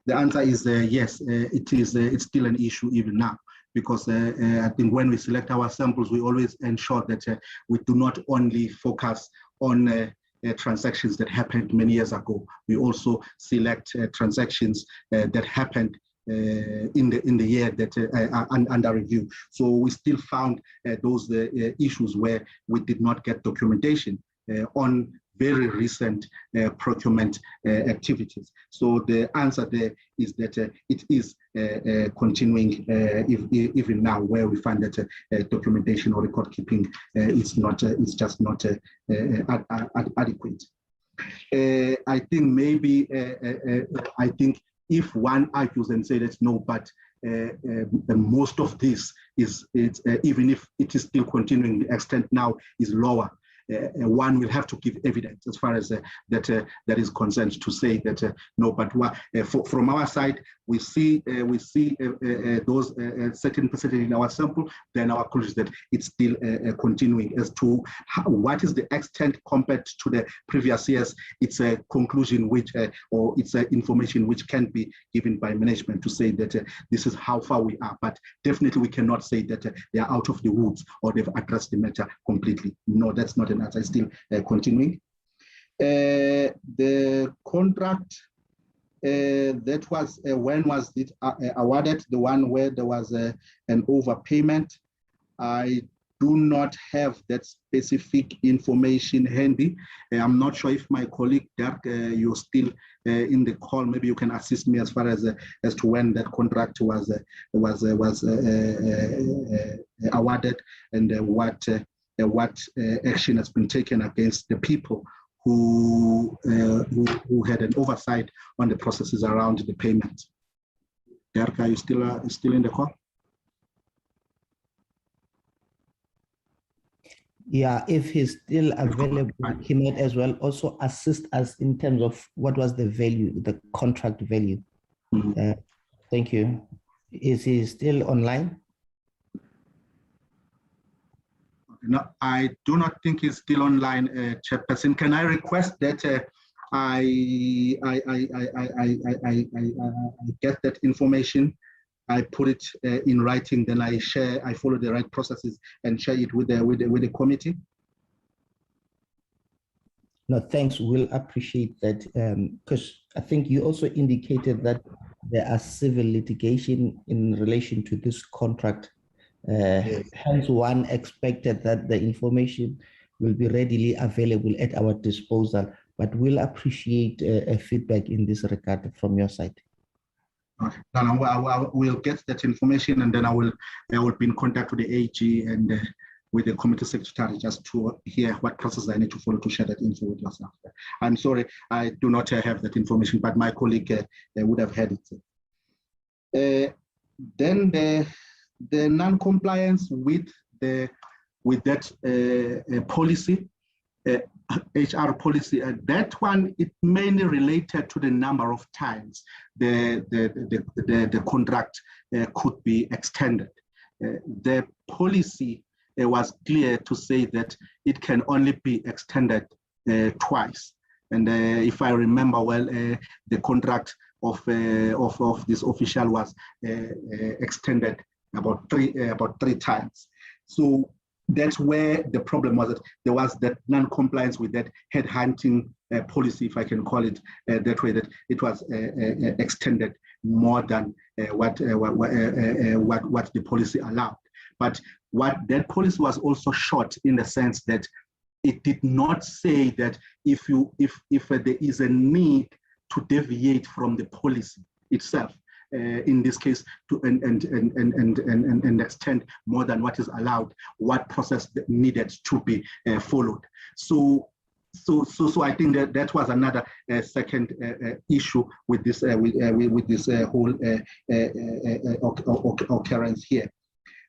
The answer is yes, it is. It's still an issue even now, because I think when we select our samples, we always ensure that we do not only focus on transactions that happened many years ago. We also select transactions that happened in the year that are under review. So we still found those issues where we did not get documentation on very recent procurement activities. So the answer there is that it is continuing even now, where we find that documentation or record keeping is not, it's just not adequate. I think maybe I think if one argues and say that no, but most of this is even if it is still continuing, the extent now is lower. One will have to give evidence as far as that is concerned to say that no, but from our side we see those certain percentage in our sample. Then our conclusion is that it's still continuing. As to what is the extent compared to the previous years, it's a conclusion which or it's information which can be given by management to say that this is how far we are. But definitely we cannot say that they are out of the woods or they've addressed the matter completely. No, that's not an answer. It's still continuing. The contract that was when was it awarded? The one where there was an overpayment. I do not have that specific information handy. I'm not sure if my colleague Dirk, you're still in the call. Maybe you can assist me as far as to when that contract was awarded and what action has been taken against the people who had an oversight on the processes around the payment. Dirk, are you still in the call? Yeah, if he's still available, he might as well also assist us in terms of what was the value, the contract value. Mm-hmm. Thank you. Is he still online? No, I do not think he's still online, Chairperson. Can I request that I get that information, I put it in writing, then I follow the right processes and share it with the committee? No, thanks. We'll appreciate that, because I think you also indicated that there are civil litigation in relation to this contract. Hence, one expected that the information will be readily available at our disposal, but we'll appreciate a feedback in this regard from your side. Okay. I will get that information, and then I will be in contact with the AG and with the committee secretary just to hear what process I need to follow to share that info with yourself. I'm sorry, I do not have that information, but my colleague would have had it. Then the non-compliance with that policy, HR policy, that one, it mainly related to the number of times the contract could be extended. The policy was clear to say that it can only be extended twice. And if I remember well, the contract of this official was extended about three times. So that's where the problem was, that there was that non-compliance with that headhunting policy, if I can call it that way, that it was extended more than what the policy allowed. But what that policy was also short in the sense that it did not say that if there is a need to deviate from the policy itself, in this case, to and extend more than what is allowed, what process needed to be followed. So I think that was another second issue with this whole occurrence here.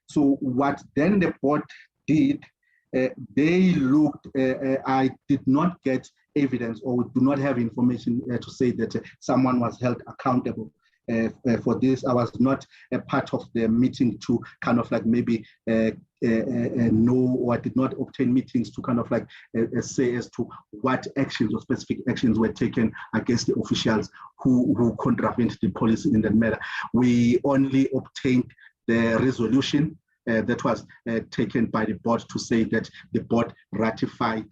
So what then the board did, they looked. I did not get evidence or do not have information to say that someone was held accountable for this. I was not a part of the meeting to kind of like maybe know, or I did not obtain meetings to kind of like say as to what actions or specific actions were taken against the officials who contravened the policy in that matter. We only obtained the resolution that was taken by the board to say that the board ratified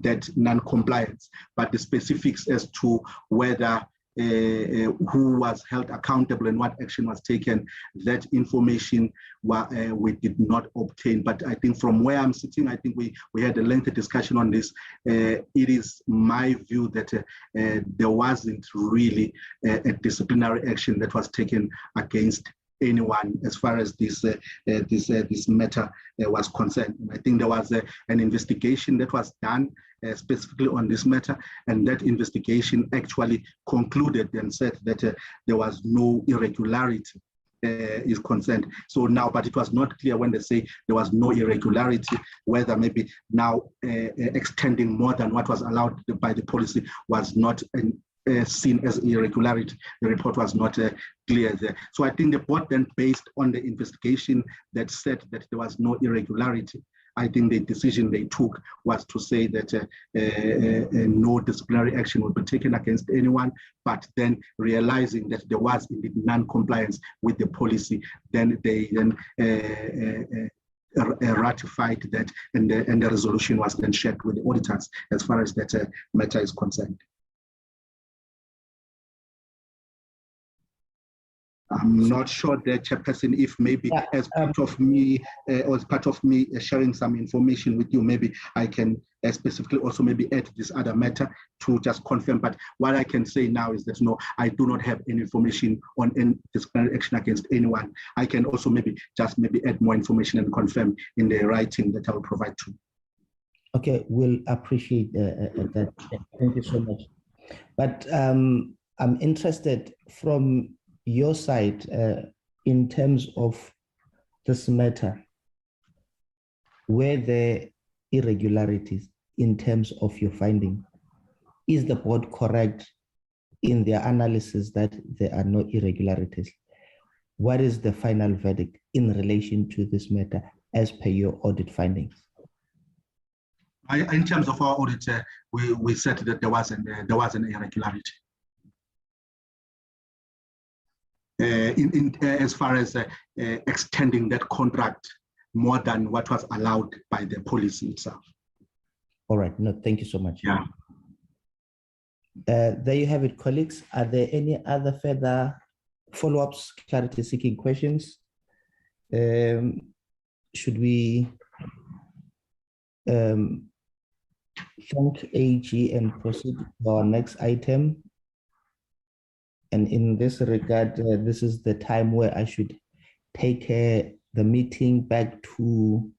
that non-compliance, but the specifics as to whether who was held accountable and what action was taken, that information we did not obtain. But I think from where I'm sitting, I think we had a lengthy discussion on this. It is my view that there wasn't really a disciplinary action that was taken against anyone as far as this matter was concerned. I think there was an investigation that was done specifically on this matter, and that investigation actually concluded and said that there was no irregularity is concerned. So now, but it was not clear when they say there was no irregularity, whether maybe now extending more than what was allowed by the policy was not seen as irregularity. The report was not clear there. So I think the board then, based on the investigation that said that there was no irregularity, I think the decision they took was to say that no disciplinary action would be taken against anyone, but then realizing that there was indeed non-compliance with the policy, then they ratified that, and the resolution was then shared with the auditors as far as that matter is concerned. I'm not sure, the chairperson, if maybe as part of me or as part of me sharing some information with you, maybe I can specifically also maybe add this other matter to just confirm. But what I can say now is that no, I do not have any information on any disciplinary action against anyone. I can also maybe add more information and confirm in the writing that I will provide to you. Okay, we'll appreciate that. Thank you so much. But I'm interested from your side in terms of this matter, were there irregularities in terms of your finding? Is the board correct in their analysis that there are no irregularities? What is the final verdict in relation to this matter as per your audit findings? In terms of our audit, we said that there was an irregularity. As far as extending that contract more than what was allowed by the policy itself. All right, no, thank you so much. Yeah. There you have it, colleagues. Are there any other further follow-ups, clarity-seeking questions? Should we thank AG and proceed to our next item? And in this regard, this is the time where I should take the meeting back to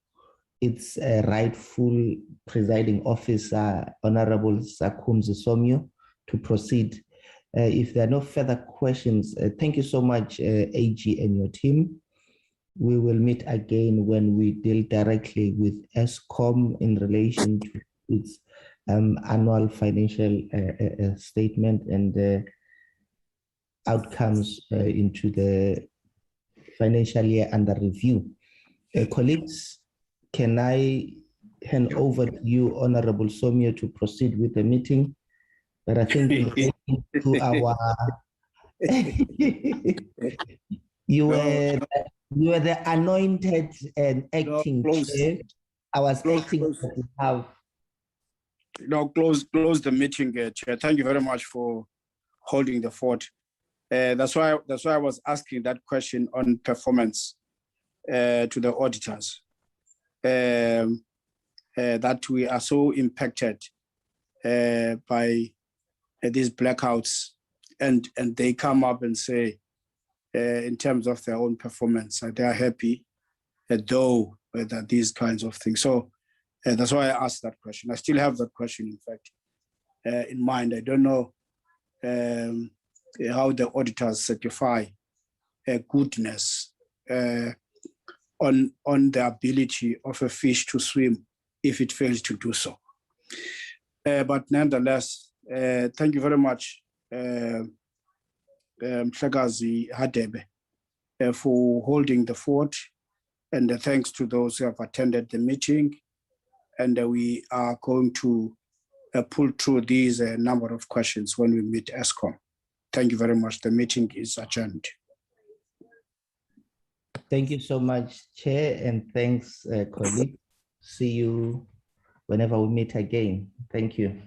its rightful presiding officer, Honorable Sakumzi Somyo, to proceed. If there are no further questions, thank you so much, AG and your team. We will meet again when we deal directly with ESKOM in relation to its annual financial statement and outcomes into the financial year under review. Colleagues, can I hand over to you, Honorable Somyo, to proceed with the meeting? But I think in relation to our You were the anointed and acting chair. I was acting on behalf. No, close the meeting, Chair. Thank you very much for holding the fort. That's why I was asking that question on performance to the auditors. That we are so impacted by these blackouts, and they come up and say, in terms of their own performance, they are happy, though that these kinds of things. So that's why I asked that question. I still have that question, in fact, in mind. I don't know how the auditors certify goodness on the ability of a fish to swim if it fails to do so. But nonetheless, thank you very much, Mhlekazi Hadebe, for holding the fort, and thanks to those who have attended the meeting. And we are going to pull through these number of questions when we meet ESKOM. Thank you very much. The meeting is adjourned. Thank you so much, Chair, and thanks, colleague. See you whenever we meet again. Thank you.